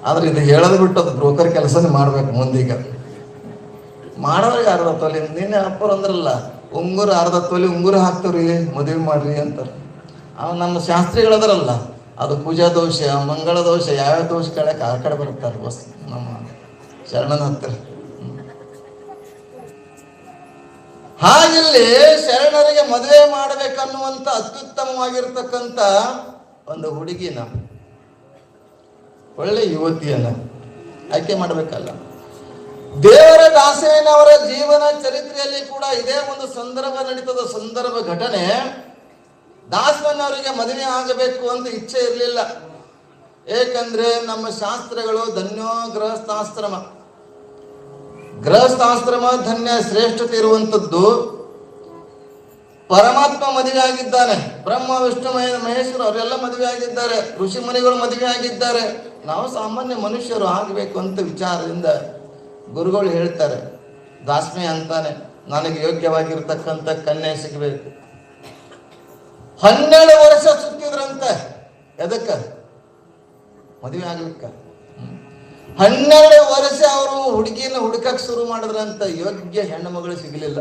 ಆದ್ರೆ ಇದು ಹೇಳೋದು ಬಿಟ್ಟು ಅದು ಬ್ರೋಕರ್ ಕೆಲಸನೇ ಮಾಡ್ಬೇಕು ಮುಂದೀಗ. ಮಾಡೋರಿಗೆ ಅರ್ಧ ತೊಲಿ, ನೀನೇ ಅಪ್ಪರು ಅಂದ್ರಲ್ಲ ಉಂಗುರ ಅರ್ಧ ತೊಲಿ ಉಂಗುರ ಹಾಕ್ತವ್ರಿ ಮದುವೆ ಮಾಡ್ರಿ ಅಂತಾರೆ. ಅವ್ ನಮ್ಮ ಶಾಸ್ತ್ರಿಗಳದಾರಲ್ಲ, ಅದು ಪೂಜಾ ದೋಷ, ಮಂಗಳ ದೋಷ, ಯಾವ್ಯಾವ ದೋಷ ಕಳಕ್ಕೆ ಆ ಕಡೆ ಬರ್ತಾರೆ ಬಸ್ ನಮ್ಮ ಶರಣನ ಹತ್ತಿರ. ಹಾಗಿಲ್ಲಿ ಶರಣರಿಗೆ ಮದುವೆ ಮಾಡಬೇಕನ್ನುವಂತ ಅತ್ಯುತ್ತಮವಾಗಿರ್ತಕ್ಕಂಥ ಒಂದು ಹುಡುಗಿನ, ಒಳ್ಳೆ ಯುವತಿಯನ್ನ ಆಯ್ಕೆ ಮಾಡಬೇಕಲ್ಲ. ದೇವರ ದಾಸಯ್ಯನವರ ಜೀವನ ಚರಿತ್ರೆಯಲ್ಲಿ ಕೂಡ ಇದೇ ಒಂದು ಸಂದರ್ಭ ನಡೀತದ. ಸಂದರ್ಭ ಘಟನೆ. ದಾಸಯ್ಯನವರಿಗೆ ಮದುವೆ ಆಗಬೇಕು ಅಂತ ಇಚ್ಛೆ ಇರಲಿಲ್ಲ. ಏಕೆಂದ್ರೆ ನಮ್ಮ ಶಾಸ್ತ್ರಗಳು ಧನ್ಯೋ ಗೃಹಸ್ಥಾಶ್ರಮ, ಗೃಹಸ್ಥಾಶ್ರಮ ಧನ್ಯ ಶ್ರೇಷ್ಠತೆ ಇರುವಂಥದ್ದು. ಪರಮಾತ್ಮ ಮದುವೆ ಆಗಿದ್ದಾನೆ, ಬ್ರಹ್ಮ ವಿಷ್ಣು ಮಹೇಶ್ವರ ಅವರೆಲ್ಲ ಮದುವೆ ಆಗಿದ್ದಾರೆ, ಋಷಿ ಮುನಿಗಳು ಮದುವೆ ಆಗಿದ್ದಾರೆ. ನಾವು ಸಾಮಾನ್ಯ ಮನುಷ್ಯರು ಆಗಬೇಕು ಅಂತ ವಿಚಾರದಿಂದ ಗುರುಗಳು ಹೇಳ್ತಾರೆ. ದಾಸ್ಮಿ ಅಂತಾನೆ, ನನಗೆ ಯೋಗ್ಯವಾಗಿರ್ತಕ್ಕಂಥ ಕನ್ಯೆ ಸಿಗಬೇಕು. 12 ವರ್ಷ ಸುತ್ತಿದ್ರಂತೆ. ಎದಕ್ಕ? ಮದುವೆ ಆಗ್ಲಿಕ್ಕ. 12 ವರ್ಷ ಅವರು ಹುಡುಗಿನ ಹುಡುಕಕ್ ಶುರು ಮಾಡಿದ್ರಂತ. ಯೋಗ್ಯ ಹೆಣ್ಣು ಮಗಳು ಸಿಗಲಿಲ್ಲ.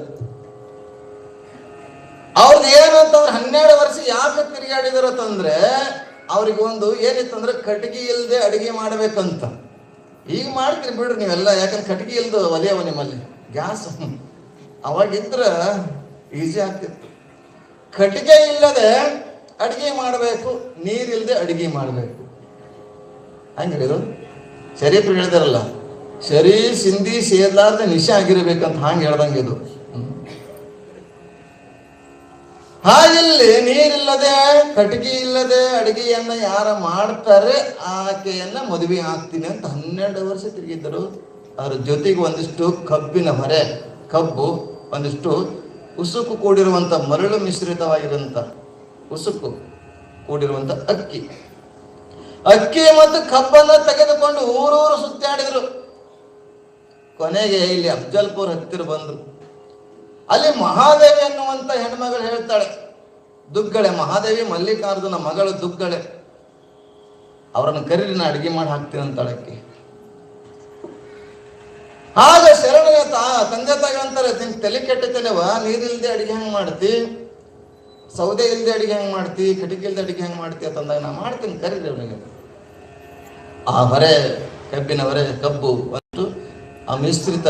ಅವ್ರದ್ದು ಏನಂತಂದ್ರೆ 12 ವರ್ಷ ಯಾಕೆ ತಿರುಗಾಡಿದಾರಂತಂದ್ರೆ ಅವ್ರಿಗೆ ಒಂದು ಏನಿತ್ತಂದ್ರೆ ಕಟ್ಟಿಗೆ ಇಲ್ಲದೆ ಅಡಿಗೆ ಮಾಡ್ಬೇಕಂತ. ಈಗ ಮಾಡ್ತೀರಿ ಬಿಡ್ರಿ ನೀವೆಲ್ಲ, ಯಾಕಂದ್ರೆ ಕಟ್ಟಿಗೆ ಇಲ್ದು ಒಲೆಯವ ನಿಮ್ಮಲ್ಲಿ ಗ್ಯಾಸ್. ಅವಾಗಿದ್ರ ಈಸಿ ಆಗ್ತಿತ್ತು. ಕಟ್ಟಿಗೆ ಇಲ್ಲದೆ ಅಡಿಗೆ ಮಾಡಬೇಕು, ನೀರಿಲ್ಲದೆ ಅಡಿಗೆ ಮಾಡಬೇಕು. ಹಂಗ್ರಿ ಇದು ಶರೀಫ್ ಹೇಳಿದಾರಲ್ಲ, ಶರೀ ಸಿಂಧಿ ಸೇರ್ಲಾರ್ದೆ ನಿಶೆ ಆಗಿರ್ಬೇಕಂತ ಹಂಗೆ ಹೇಳ್ದಂಗೆ ಇದು. ಹಾಗಿಲ್ಲಿ ನೀರಿಲ್ಲದೆ ಕಟ್ಟಿಗೆ ಇಲ್ಲದೆ ಅಡಿಗೆಯನ್ನ ಯಾರ ಮಾಡ್ತಾರೆ ಆಕೆಯನ್ನ ಮದುವೆ ಆಗ್ತೀನಿ ಅಂತ 12 ವರ್ಷ ತಿರುಗಿದ್ದರು. ಅದ್ರ ಜೊತೆಗೆ ಒಂದಿಷ್ಟು ಕಬ್ಬಿನ ಹೊರೆ, ಕಬ್ಬು, ಒಂದಿಷ್ಟು ಉಸುಕು ಕೂಡಿರುವಂತ ಮರಳು ಮಿಶ್ರಿತವಾಗಿರುವಂತ ಉಸುಕು ಕೂಡಿರುವಂತ ಅಕ್ಕಿ ಮತ್ತು ಕಬ್ಬನ್ನ ತೆಗೆದುಕೊಂಡು ಊರೂರು ಸುತ್ತಾಡಿದ್ರು. ಕೊನೆಗೆ ಇಲ್ಲಿ ಅಫ್ಜಲ್ಪುರ್ ಹತ್ತಿರ ಬಂದ್ರು. ಅಲ್ಲಿ ಮಹಾದೇವಿ ಅನ್ನುವಂತ ಹೆಣ್ಮಗಳು ಹೇಳ್ತಾಳೆ, ದುಗ್ಗಳೆ ಮಹಾದೇವಿ, ಮಲ್ಲಿಕಾರ್ಜುನ ಮಗಳು ದುಗ್ಗಳೆ, ಅವರನ್ನು ಕರೀರಿ, ನಾ ಅಡಿಗೆ ಮಾಡಿ ಹಾಕ್ತೀನಿ ಅಂತಾಳಕ್ಕೆ. ಆಗ ಶರಣಯ್ಯ ತಂದೆ ತಾಯಿ ಅಂತಾರೆ, ನಿನ್ ತಲೆ ಕೆಟ್ಟತೇನೆವ, ನೀರಿಲ್ದೆ ಅಡಿಗೆ ಹೆಂಗ್ ಮಾಡ್ತಿ, ಸೌದೆ ಇಲ್ದೆ ಅಡಿಗೆ ಹೆಂಗ್ ಮಾಡ್ತಿ, ಕಟ್ಟಿಗೆ ಇಲ್ದೆ ಅಡಿಗೆ ಹೆಂಗ್ ಮಾಡ್ತಿ ಅಂತಂದಾಗ ನಾ ಮಾಡ್ತೀನಿ, ಕರೀರಿ ಅವನಿಗೆ. ಆ ಹೊರೆ, ಕಬ್ಬಿನ ಹೊರೆ, ಕಬ್ಬು ಮತ್ತು ಆ ಮಿಶ್ರಿತ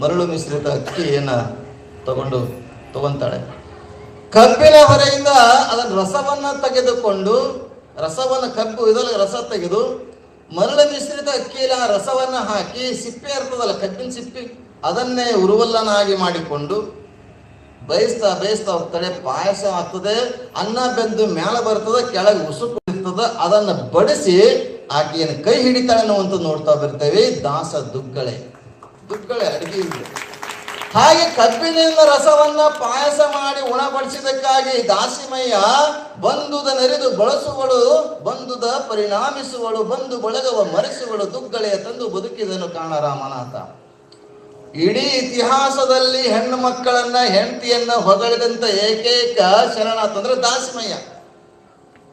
ಮರಳು ಮಿಶ್ರಿತ ಅಕ್ಕಿಯನ್ನ ತಗೊಂತಾಳೆ. ಕಬ್ಬಿನ ಹೊರೆಯಿಂದ ಅದರ ರಸವನ್ನ ತೆಗೆದುಕೊಂಡು, ರಸವನ್ನ ಕಬ್ಬು ಇದರಲ್ಲಿ ರಸ ತೆಗೆದು ಮರಳು ಮಿಶ್ರಿತ ಅಕ್ಕಿಯಲ್ಲಿ ಆ ರಸವನ್ನ ಹಾಕಿ, ಸಿಪ್ಪೆ ಇರ್ತದಲ್ಲ ಕಬ್ಬಿನ ಸಿಪ್ಪೆ, ಅದನ್ನೇ ಉರುವಲ್ಲನಾಗಿ ಮಾಡಿಕೊಂಡು ಬೇಯಿಸ್ತಾ ಹೋಗ್ತಾಳೆ. ಪಾಯಸ ಆಗ್ತದೆ, ಅನ್ನ ಬೆಂದು ಮ್ಯಾಲ ಬರ್ತದೆ, ಕೆಳಗೆ ಉಸುಕು ಇರ್ತದೆ. ಅದನ್ನ ಬಡಿಸಿ ಆಕೆಯನ್ನು ಕೈ ಹಿಡಿತಾಳೆ ಅನ್ನುವಂಥದ್ದು ನೋಡ್ತಾ ಬರ್ತೇವೆ. ದಾಸ ದುಗ್ಗಳೆ ಅಡಿಗೆ ಇಲ್ಲ. ಹಾಗೆ ಕಬ್ಬಿನಿಂದ ರಸವನ್ನ ಪಾಯಸ ಮಾಡಿ ಉಣಬಡಿಸಿದಕ್ಕಾಗಿ ದಾಸಿಮಯ್ಯ ಬಂದುದ ನೆರೆದು ಬಳಸುವಳು, ಬಂದುದ ಪರಿಣಾಮಿಸುವಳು, ಬಂದು ಬಳಗವ ಮರೆಸುವಳು, ದುಗ್ಗಳೆಯ ತಂದು ಬದುಕಿದನು ಕಾಣ ರಾಮನಾಥ. ಇಡೀ ಇತಿಹಾಸದಲ್ಲಿ ಹೆಣ್ಣು ಮಕ್ಕಳನ್ನ ಹೆಂಡತಿಯನ್ನ ಹೊಗಳಿದಂತ ಏಕೈಕ ಶರಣ ಅಂತಂದ್ರೆ ದಾಸಿಮಯ್ಯ.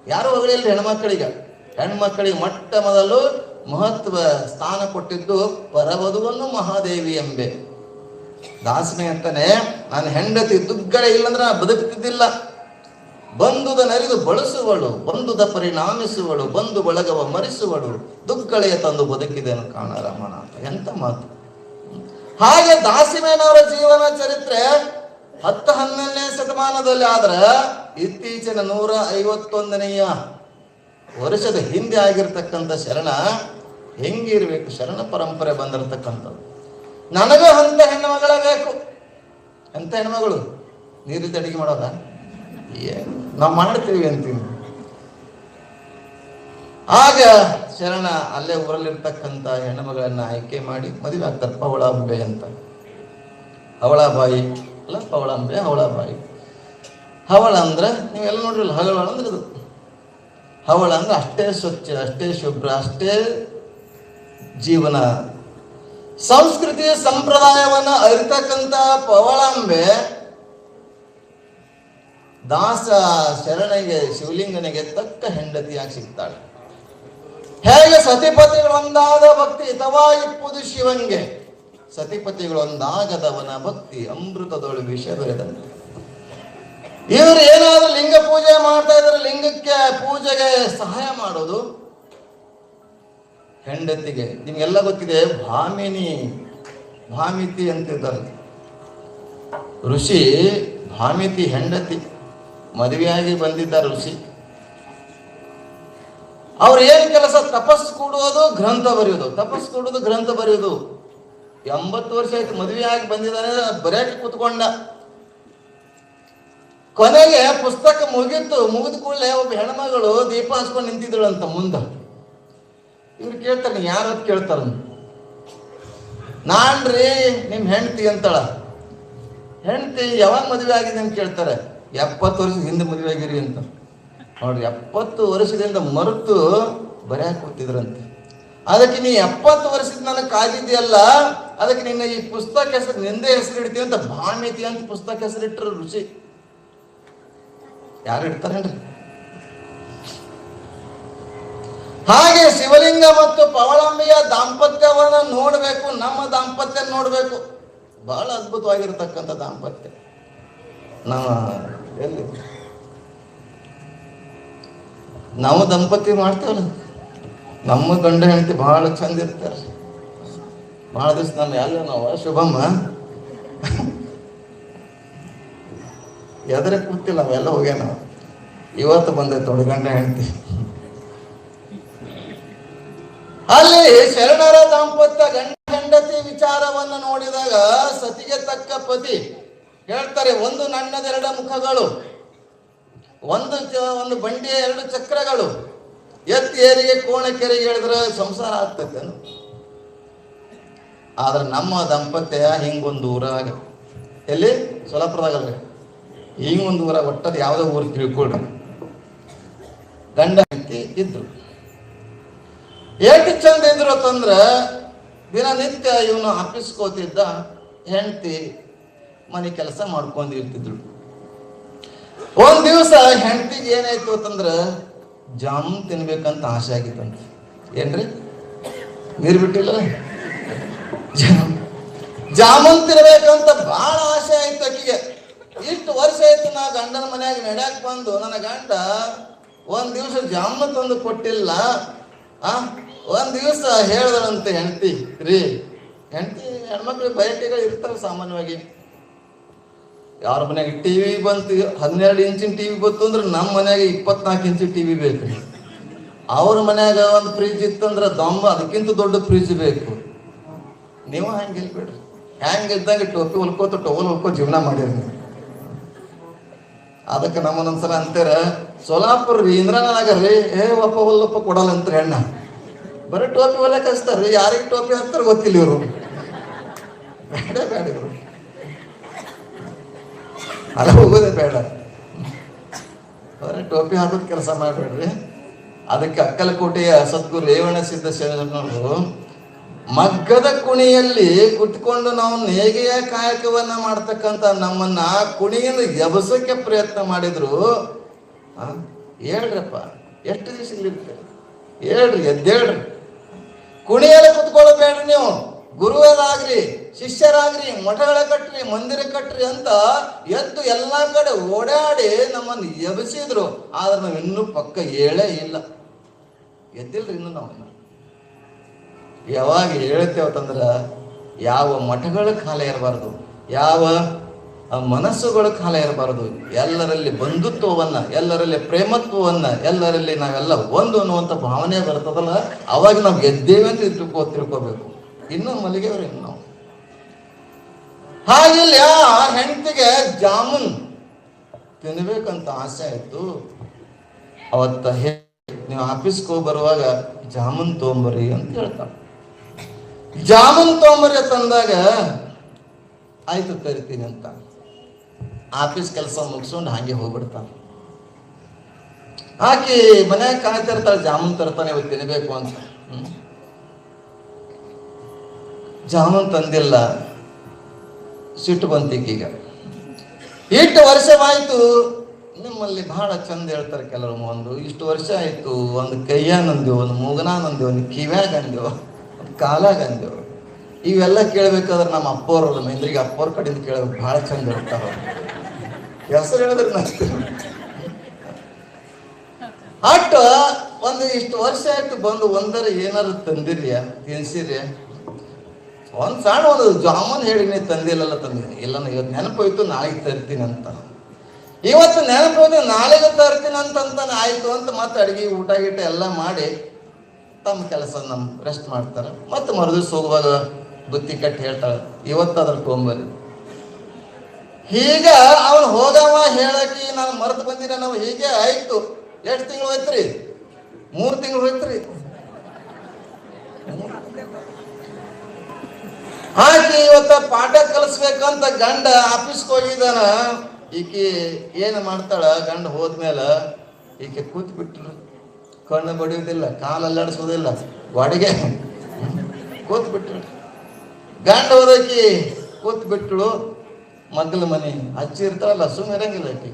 ಯಾರು ಹೊಗಳಿಲ್ಲ ಹೆಣ್ಮಕ್ಕಳಿಗೆ. ಹೆಣ್ಮಕ್ಕಳಿಗೆ ಮೊಟ್ಟ ಮೊದಲು ಮಹತ್ವ ಸ್ಥಾನ ಕೊಟ್ಟಿದ್ದು ಪರವಧುವನ್ನು ಮಹಾದೇವಿ ಎಂಬೆ. ದಾಸಿಮಯ್ಯ ಅಂತಾನೆ, ನಾನು ಹೆಂಡತಿ ದುಗ್ಗಳೆ ಇಲ್ಲಂದ್ರೆ ನಾ ಬದುಕ್ತಿದ್ದಿಲ್ಲ. ಬಂದುದ ನರಿದು ಬಳಸುವಳು, ಬಂದುದ ಪರಿಣಾಮಿಸುವಳು, ಬಂದು ಬಳಗವ ಮರಿಸುವಳು, ದುಗ್ಗಳೆಯ ತಂದು ಬದುಕಿದೆನು ಕಾಣ ರಾಮನಾಥ. ಎಂತ ಮಾತು. ಹಾಗೆ ದಾಸಿಮಯ್ಯನವರ ಜೀವನ ಚರಿತ್ರೆ 10-11ನೇ ಶತಮಾನದಲ್ಲಿ ಆದ್ರೆ ಇತ್ತೀಚಿನ 151ನೆಯ ವರ್ಷದ ಹಿಂದೆ ಆಗಿರ್ತಕ್ಕಂಥ ಶರಣ ಹೆಂಗಿರ್ಬೇಕು, ಶರಣ ಪರಂಪರೆ ಬಂದಿರತಕ್ಕಂಥದ್ದು. ನನಗೂ ಅಂತ ಹೆಣ್ಣು ಮಗಳ ಬೇಕು. ಎಂತ ಹೆಣ್ಮಗಳು? ನೀರಿದ್ದು ಅಡಿಗೆ ಮಾಡೋದ? ನಾವು ಮಾಡ್ತೀವಿ ಅಂತೀವಿ. ಆಗ ಶರಣ ಅಲ್ಲೇ ಊರಲ್ಲಿರ್ತಕ್ಕಂಥ ಹೆಣ್ಣು ಮಗಳನ್ನ ಆಯ್ಕೆ ಮಾಡಿ ಮದುವೆ ಆಗ್ತಾರೆ. ಪವಳಾಂಬೆ ಅಂತ. ಹವಳಾಬಾಯಿ ಅಲ್ಲ, ಪವಳಾಂಬೆ, ಹವಳಾಬಾಯಿ. ಹವಳ ಅಂದ್ರೆ ನೀವೆಲ್ಲ ನೋಡ್ರಲ್ಲ, ಹವಳ ಅಂದ್ರೆ ಇದು. ಹವಳ ಅಂದ್ರೆ ಅಷ್ಟೇ ಸ್ವಚ್ಛ, ಅಷ್ಟೇ ಶುಭ್ರ, ಅಷ್ಟೇ ಜೀವನ, ಸಂಸ್ಕೃತಿ ಸಂಪ್ರದಾಯವನ್ನ ಅರಿತಕ್ಕಂಥ ಪವಳಾಂಬೆ ದಾಸ ಶರಣನಿಗೆ, ಶಿವಲಿಂಗನಿಗೆ ತಕ್ಕ ಹೆಂಡತಿಯಾಗಿ ಸಿಗ್ತಾಳೆ. ಹೇಗೆ ಸತಿಪತಿಗಳೊಂದಾದ ಭಕ್ತಿ ಅಥವಾ ಇಪ್ಪುದು ಶಿವಂಗೆ, ಸತಿಪತಿಗಳೊಂದಾಗದವನ ಭಕ್ತಿ ಅಮೃತದೊಳು ವಿಷ ಬೆರೆದಂತೆ. ಇವರು ಏನಾದ್ರೂ ಲಿಂಗ ಪೂಜೆ ಮಾಡ್ತಾ ಇದ್ರೆ ಲಿಂಗಕ್ಕೆ ಪೂಜೆಗೆ ಸಹಾಯ ಮಾಡೋದು ಹೆಂಡತಿಗೆ. ನಿಮ್ಗೆಲ್ಲ ಗೊತ್ತಿದೆ, ಭಾಮಿತಿ ಅಂತಿದ್ದಾರೆ. ಋಷಿ ಭಾಮಿತಿ ಹೆಂಡತಿ, ಮದುವೆಯಾಗಿ ಬಂದಿದ್ದ ಋಷಿ. ಅವ್ರು ಏನ್ ಕೆಲಸ? ತಪಸ್ಸು ಕೂಡುವುದು, ಗ್ರಂಥ ಬರೆಯೋದು. ತಪಸ್ಸು ಕೂಡುವುದು, ಗ್ರಂಥ ಬರೆಯೋದು. 80 ವರ್ಷ ಆಯ್ತು ಮದುವೆ ಆಗಿ ಬಂದಿದ್ದಾನೆ, ಬರೆಯಕ್ಕೆ ಕೂತ್ಕೊಂಡ. ಕೊನೆಗೆ ಪುಸ್ತಕ ಮುಗಿದ ಕೂಡಲೇ ಒಬ್ಬ ಹೆಣ್ಮಗಳು ದೀಪ ಹಚ್ಕೊಂಡು ನಿಂತಿದ್ದಳಂತ ಮುಂದ. ಇವ್ರು ಕೇಳ್ತಾರೆ, ಯಾರು ಕೇಳ್ತಾರ? ನಾನ್ರಿ ನಿಮ್ ಹೆಂಡತಿ ಅಂತಾಳ. ಹೆಂಡತಿ ಯಾವಾಗ ಮದುವೆ ಆಗಿದೆ ಅಂತ ಕೇಳ್ತಾರೆ. 70 ವರ್ಷದ ಹಿಂದೆ ಮದುವೆ ಆಗಿರಿ ಅಂತ ನೋಡ್ರಿ. 70 ವರ್ಷದಿಂದ ಮರೆತು ಬರೆಯಕ್ಕೆ ಕೂತಿದ್ರಂತೆ. ಅದಕ್ಕೆ ನೀ 70 ವರ್ಷದ ನನಗೆ ಕಾದಿದೆಯಲ್ಲ, ಅದಕ್ಕೆ ನಿನ್ನ ಈ ಪುಸ್ತಕ ಹೆಸರು ನಿಂದೆ ಹೆಸರು ಇಡ್ತೀವಿ ಅಂತ ಭಾಮಿತಿ ಅಂತ ಪುಸ್ತಕ ಹೆಸರು ಇಟ್ಟರು ಋಷಿ. ಯಾರು ಇಡ್ತಾರೇನ್ರಿ? ಹಾಗೆ ಶಿವಲಿಂಗ ಮತ್ತು ಪವಳಂಬಿಯ ದಾಂಪತ್ಯವನ್ನ ನೋಡ್ಬೇಕು, ನಮ್ಮ ದಾಂಪತ್ಯ ನೋಡ್ಬೇಕು. ಬಹಳ ಅದ್ಭುತವಾಗಿರ್ತಕ್ಕಂಥ ದಾಂಪತ್ಯ. ನಾವು ದಂಪತಿ ಮಾಡ್ತೇವಲ್ಲ, ನಮ್ಮ ಗಂಡ ಹೆಂಡತಿ ಬಹಳ ಚಂದ ಇರ್ತಾರೆ. ಬಹಳ ದಿವಸ ನಮ್ಮ ಎಲ್ಲ ನಾವು ಶುಭಮ್ಮ ಎದರೆ ಕೂತಿಲ್ಲ, ನಾವೆಲ್ಲ ಹೋಗ್ಯಾನ. ಇವತ್ತು ಬಂದೈತೆ ನೋಡಿ ಗಂಡ ಹೆಂಡತಿ. ಅಲ್ಲಿ ಶರಣರ ದಾಂಪತ್ಯ ಗಂಡ ಹೆಂಡತಿ ವಿಚಾರವನ್ನು ನೋಡಿದಾಗ ಸತಿಗೆ ತಕ್ಕ ಪತಿ ಹೇಳ್ತಾರೆ, ಒಂದು ನನ್ನದೆರಡ ಮುಖಗಳು, ಒಂದು ಬಂಡಿಯ 2 ಚಕ್ರಗಳು, ಎತ್ತಿ ಏರಿಗೆ ಕೋಣ ಕೆರೆಗೆ ಹೇಳಿದ್ರೆ ಸಂಸಾರ ಆಗ್ತದೆ. ಆದ್ರೆ ನಮ್ಮ ದಾಂಪತ್ಯ ಹಿಂಗೊಂದು ಊರಾಗ, ಎಲ್ಲಿ ಸೊಲಾಪುರದಾಗಲ್ರಿ, ಹಿಂಗೊಂದು ಊರಾಗ, ಒಟ್ಟದ ಯಾವುದೋ ಊರು ತಿಳ್ಕೊಳ್ರಿ, ಗಂಡ ಹೆಂಡತಿ ಇದ್ರು. ಏಕೆ ಚಂದ ಇದ್ರು ಅಂತಂದ್ರ, ದಿನನಿತ್ಯ ಇವನು ಆಫೀಸ್ಕೋತಿದ್ದ, ಹೆಂಡತಿ ಮನೆ ಕೆಲಸ ಮಾಡ್ಕೊಂಡಿರ್ತಿದ್ರು. ಒಂದ್ ದಿವಸ ಹೆಂಡತಿಗೆ ಏನಾಯ್ತು ಅಂತಂದ್ರ ಜಾಮೂನ್ ತಿನ್ಬೇಕಂತ ಆಸೆ ಆಗಿತ್ತಂತ. ಏನ್ರಿ ನೀರು ಬಿಟ್ಟಿಲ್ಲ, ಜಾಮೂನ್ ತಿನ್ಬೇಕಂತ ಬಹಳ ಆಸೆ ಆಯ್ತು ಆಕಿಗೆ. ಇಷ್ಟು ವರ್ಷ ಆಯ್ತು ನಾ ಗಂಡನ ಮನ್ಯಾಗ ನಡ್ಯಾಕ್ ಬಂದು ನನ್ನ ಗಂಡ ಒಂದ್ ದಿವಸ ಜಾಮೂನ್ ತಂದು ಕೊಟ್ಟಿಲ್ಲ. ಒಂದ್ ದಿವಸ ಹೇಳ್ದಳಂತೆ ಹೆಂಡತಿ, ರೀ ಹೆಂಡತಿ ಹೆಣ್ಮಕ್ಳು ಬಯಕೆಗಳು ಇರ್ತಾವೆ ಸಾಮಾನ್ಯವಾಗಿ. ಯಾರ ಮನ್ಯಾಗ ಟಿವಿ ಬಂತು, 12 ಇಂಚಿನ ಟಿವಿ ಬಂತು ಅಂದ್ರೆ ನಮ್ಮ ಮನ್ಯಾಗ 24 ಇಂಚು ಟಿವಿ ಬೇಕು. ಅವ್ರ ಮನ್ಯಾಗ ಒಂದು ಫ್ರಿಜ್ ಇತ್ತಂದ್ರೆ ಅದಕ್ಕಿಂತ ದೊಡ್ಡ ಫ್ರಿಜ್ ಬೇಕು. ನೀವು ಹಂಗೆ ಇಲ್ಬೇಡ್ರಿ, ಹೆಂಗಿದ್ದಂಗೆ ಟೋಪಿ ಹೊಲ್ಕೋತ ಟವಲ್ ಹೊಲ್ಕೋ ಜೀವನ ಮಾಡಿರಿ. ಅದಕ್ಕೆ ನಮ್ಮನ್ನೊಂದ್ಸಲ ಅಂತಾರ, ಸೋಲಾಪುರ ರೀ, ಇಂದ್ರನಗರ ರೀ, ಒಪ್ಪ ಹೊಲ್ಲಪ್ಪ ಕೊಡಲ್ಲ ಅಂತ ಹೆಣ್ಣ, ಬರೀ ಟೋಪಿ ಹೊಲಕ್ಕೆ ಹಚ್ತಾರ್ರಿ, ಯಾರಿಗೆ ಟೋಪಿ ಹಾಕ್ತಾರ ಗೊತ್ತಿಲ್ಲ ಇವರು. ಬೇಡ ಬೇಡ ಇವರು ಅಲ್ಲ, ಹೋಗೋದೇ ಬೇಡ, ಬರೀ ಟೋಪಿ ಹಾಕೋದ್ ಕೆಲಸ ಮಾಡಬೇಡ್ರಿ. ಅದಕ್ಕೆ ಅಕ್ಕಲಕೋಟೆಯ ಸದ್ಗುರು ರೇವಣ ಸಿದ್ಧ ಶರಣರು ಮಗ್ಗದ ಕುಣಿಯಲ್ಲಿ ಕುತ್ಕೊಂಡು ನಾವು ನೇಗೆಯ ಕಾಯಕವನ್ನ ಮಾಡ್ತಕ್ಕಂಥ ನಮ್ಮನ್ನ ಕುಣಿಯನ್ನು ಎಬಸಕ್ಕೆ ಪ್ರಯತ್ನ ಮಾಡಿದ್ರು. ಹೇಳ್ರಪ್ಪ, ಎಷ್ಟು ದಿವಸ ಇಲ್ಲಿರ್ತೀರಿ, ಹೇಳ್ರಿ, ಎದ್ದೇಳ್ರಿ. ಕುಣಿಯಲ್ಲಿ ಕುತ್ಕೊಳ್ಬೇಡ್ರಿ ನೀವು. ಗುರುವರಾಗ್ರಿ, ಶಿಷ್ಯರಾಗ್ರಿ, ಮಠಗಳ ಕಟ್ರಿ, ಮಂದಿರ ಕಟ್ರಿ ಅಂತ ಎದ್ದು ಎಲ್ಲಾ ಕಡೆ ಓಡಾಡಿ ನಮ್ಮನ್ನು ಎಬಸಿದ್ರು. ಆದ್ರೆ ನಾವು ಇನ್ನೂ ಪಕ್ಕ ಹೇಳೇ ಇಲ್ಲ, ಎದ್ದಿಲ್ರಿ ಇನ್ನು. ನಾವು ಯಾವಾಗ ಹೇಳ್ತೇವತ್ತಂದ್ರ ಯಾವ ಮಠಗಳ ಕಾಲ ಇರಬಾರ್ದು, ಯಾವ ಮನಸ್ಸುಗಳ ಕಾಲ ಇರಬಾರ್ದು. ಎಲ್ಲರಲ್ಲಿ ಬಂಧುತ್ವವನ್ನ, ಎಲ್ಲರಲ್ಲಿ ಪ್ರೇಮತ್ವವನ್ನ, ಎಲ್ಲರಲ್ಲಿ ನಾವೆಲ್ಲ ಒಂದು ಅನ್ನುವಂಥ ಭಾವನೆ ಬರ್ತದಲ್ಲ, ಅವಾಗ ನಾವು ಗೆದ್ದೇವೆ ಅಂತ ತಿಳ್ಕೋಬೇಕು. ಇನ್ನೂ ಮಲ್ಲಿಗೆಯವ್ರು ಇನ್ನು ನಾವು ಹಾಗಿಲ್ಲ. ಹೆಂಡತಿಗೆ ಜಾಮೂನ್ ತಿನ್ಬೇಕಂತ ಆಸೆ ಆಯ್ತು. ಅವತ್ತ ನೀವು ಆಫೀಸ್ಗೆ ಹೋಗಿ ಬರುವಾಗ ಜಾಮೂನ್ ತೊಗೊಂಬರ್ರಿ ಅಂತ ಹೇಳ್ತಾಳೆ. ಜಾಮೂನ್ ತೊಗೊಂಬರ್ರಿ ತಂದಾಗ ಆಯ್ತು ತರಿತೀನಿ ಅಂತ ಆಫೀಸ್ ಕೆಲಸ ಮುಗಿಸ್ಕೊಂಡು ಹಾಗೆ ಹೋಗ್ಬಿಡ್ತಾನೆ. ಆಕಿ ಮನ್ಯಾಗ ಕಾಯ್ತಿರ್ತಾಳೆ, ಜಾಮೂನ್ ತರ್ತಾನೆ ಇವತ್ತು ತಿನ್ಬೇಕು ಅಂತ. ಜಾಮೂನ್ ತಂದಿಲ್ಲ, ಸಿಟ್ಟು ಬಂತೀಗ. ಇಷ್ಟು ವರ್ಷವಾಯ್ತು, ನಿಮ್ಮಲ್ಲಿ ಬಹಳ ಚಂದ ಹೇಳ್ತಾರೆ ಕೆಲವರು. ಇಷ್ಟು ವರ್ಷ ಆಯ್ತು, ಒಂದು ಕೈಯಾಗ ಅಂದೇವು, ಒಂದು ಮೂಗನಾಗ ಅಂದೇವು, ಒಂದು ಕಿವ್ಯಾಗ ಅಂದೇವು, ಒಂದು ಕಾಲಾಗ ಅಂದೇವು. ಇವೆಲ್ಲ ಕೇಳ್ಬೇಕಾದ್ರೆ ನಮ್ಮ ಅಪ್ಪವ್ರಲ್ಲ, ಮೆಂದ್ರಿಗೆ ಅಪ್ಪವ್ರ ಕಡೆಯಿಂದ ಕೇಳಬೇಕು, ಬಹಳ ಚಂದ ಹೇಳ್ತಾರ. ಹೆಸರು ಹೇಳಿದ್ರೆ ನಗ್ತೀವಿ. ಅಟ್ಟ ಒಂದು ಇಷ್ಟು ವರ್ಷ ಆಯ್ತು ಬಂದು ಒಂದರ ಏನಾರು ತಂದಿರ್ಯ, ತಿನ್ಸಿರ್ಯ. ಒಂದು ಸಣ್ಣ ಒಂದು ಜಾಮೂನ್ ಹೇಳಿ ನೀ ತಂದಿಲ್ಲಲ್ಲ, ತಂದಿದ್ದೀನಿ. ಇಲ್ಲ, ಇವತ್ತು ನೆನಪೋಯ್ತು, ನಾಳೆಗೆ ತರ್ತೀನಿ ಅಂತ. ಇವತ್ತು ನೆನಪೋಯ್ತು, ನಾಳೆಗೆ ತರ್ತೀನಿ ಅಂತಂತಾನೆ ಆಯ್ತು ಅಂತ ಮತ್ತೆ ಅಡುಗೆ ಊಟ ಗೀಟ ಎಲ್ಲ ಮಾಡಿ ತಮ್ಮ ಕೆಲಸ ನಮ್ಮ ರೆಸ್ಟ್ ಮಾಡ್ತಾರೆ. ಮತ್ತೆ ಮರುದಿವ್ಸ ಹೋಗುವಾಗ ಬುತ್ತಿ ಕಟ್ಟಿ ಹೇಳ್ತಾಳೆ, ಇವತ್ತು ಅದ್ರ ತೊಗೊಂಬರಿ. ಹೀಗ ಅವನು ಹೋಗವ ಹೇಳಕ್ಕೆ ನಾನು ಮರೆತು ಬಂದಿನ. ನಾವು ಹೀಗೆ ಆಯ್ತು. ಎಷ್ಟು ತಿಂಗಳು ಹೋಯ್ತ್ರಿ? 3 ತಿಂಗಳು ಹೋಯ್ತ್ರಿ. ಹಾಕಿ ಇವತ್ತ ಪಾಠ ಕಲಿಸ್ಬೇಕಂತ ಗಂಡ ಆಫೀಸ್ಗೆ ಹೋಗಿದ್ದಾನ. ಈಕೆ ಏನು ಮಾಡ್ತಾಳ, ಗಂಡ ಹೋದ್ಮೇಲೆ ಈಕೆ ಕೂತ್ ಬಿಟ್ರು, ಕಣ್ಣು ಬಡಿಯೋದಿಲ್ಲ, ಕಾಲು ಅಲ್ಲಾಡಿಸೋದಿಲ್ಲ, ಗೋಡೆಗೆ ಕೂತ್ ಬಿಟ್ರು. ಗಂಡ ಹೋದಕಿ ಕೂತ್ ಬಿಟ್ಳು. ಮಗ್ಲ ಮನೆ ಅಜ್ಜಿ ಇರ್ತಾಳಲ್ಲ, ಸುಮ್ಮನೆ ಇರಂಗಿಲ್ಲ ಆಕಿ.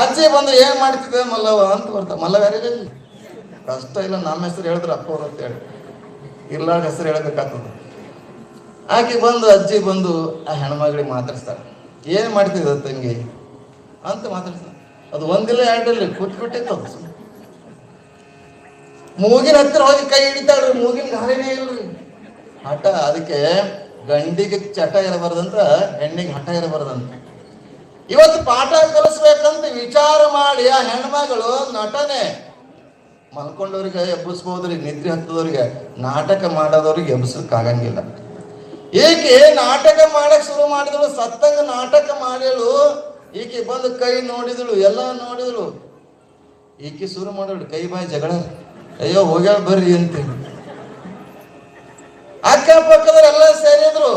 ಅಜ್ಜಿ ಬಂದು ಏನ್ ಮಾಡ್ತಿದ್ದೆ ಮಲ್ಲವ ಅಂತ ಬರ್ತಾವ. ಮಲ್ಲವ ಯಾರಿಲ್ಲ, ಕಷ್ಟ ಇಲ್ಲ, ನಮ್ಮ ಹೆಸರು ಹೇಳಿದ್ರೆ ಅಪ್ಪ ಅವ್ರು ಅಂತ ಹೇಳಿ ಇರ್ಲಾರ ಹೆಸರು ಹೇಳ್ಬೇಕಾಗ್ತದ. ಆಕೆ ಬಂದು ಅಜ್ಜಿ ಬಂದು ಆ ಹೆಣ್ಮಗಳಿಗೆ ಮಾತಾಡ್ಸ್ತಾಳೆ. ಏನ್ ಮಾಡ್ತಿದ್ದ ತಂಗಿ ಅಂತ ಮಾತಾಡ್ಸ್ತಾಳೆ. ಅದು ಒಂದಿಲ್ಲ ಎರಡಿಲ್ಲ, ಕೂತ್ ಬಿಟ್ಟಿತ್ತು. ಅದು ಮೂಗಿನ ಹತ್ತಿರ ಹೋಗಿ ಕೈ ಹಿಡಿತಾಳ್ರಿ, ಮೂಗಿನ ಗಾಳಿನೇ ಇಲ್ರಿ. ಹಠ. ಅದಕ್ಕೆ ಗಂಡಿಗೆ ಚಟ ಇರಬಾರ್ದಂತ, ಹೆಣ್ಣಿಗೆ ಹಠ ಇರಬಾರ್ದಂತ. ಇವತ್ತು ಪಾಠ ಕಲಿಸ್ಬೇಕಂತ ವಿಚಾರ ಮಾಡಿ ಆ ಹೆಣ್ಮಗಳು ನಟನೆ ಮಲ್ಕೊಂಡವ್ರಿಗೆ ಎಬ್ಬಿಸ್ಬೋದ್ರಿ, ನಿದ್ರೆ ಹತ್ತದವ್ರಿಗೆ, ನಾಟಕ ಮಾಡೋದವ್ರಿಗೆ ಎಬ್ಬಿಸಕ್ ಆಗಂಗಿಲ್ಲ. ಈಕೆ ನಾಟಕ ಮಾಡಕ್ ಶುರು ಮಾಡಿದಳು, ಸತ್ತಂಗ ನಾಟಕ ಮಾಡಿದಳು. ಈಕೆ ಬಂದು ಕೈ ನೋಡಿದಳು, ಎಲ್ಲ ನೋಡಿದಳು. ಈಕೆ ಶುರು ಮಾಡಿದಳು ಕೈ ಬಾಯಿ ಜಗಳ. ಅಯ್ಯೋ ಹೋಗ್ಯಾಳ ಬರ್ರಿ ಅಂತೇಳಿ ಅಕ್ಕಪಕ್ಕದವರೆಲ್ಲ ಸೇರಿದ್ರು.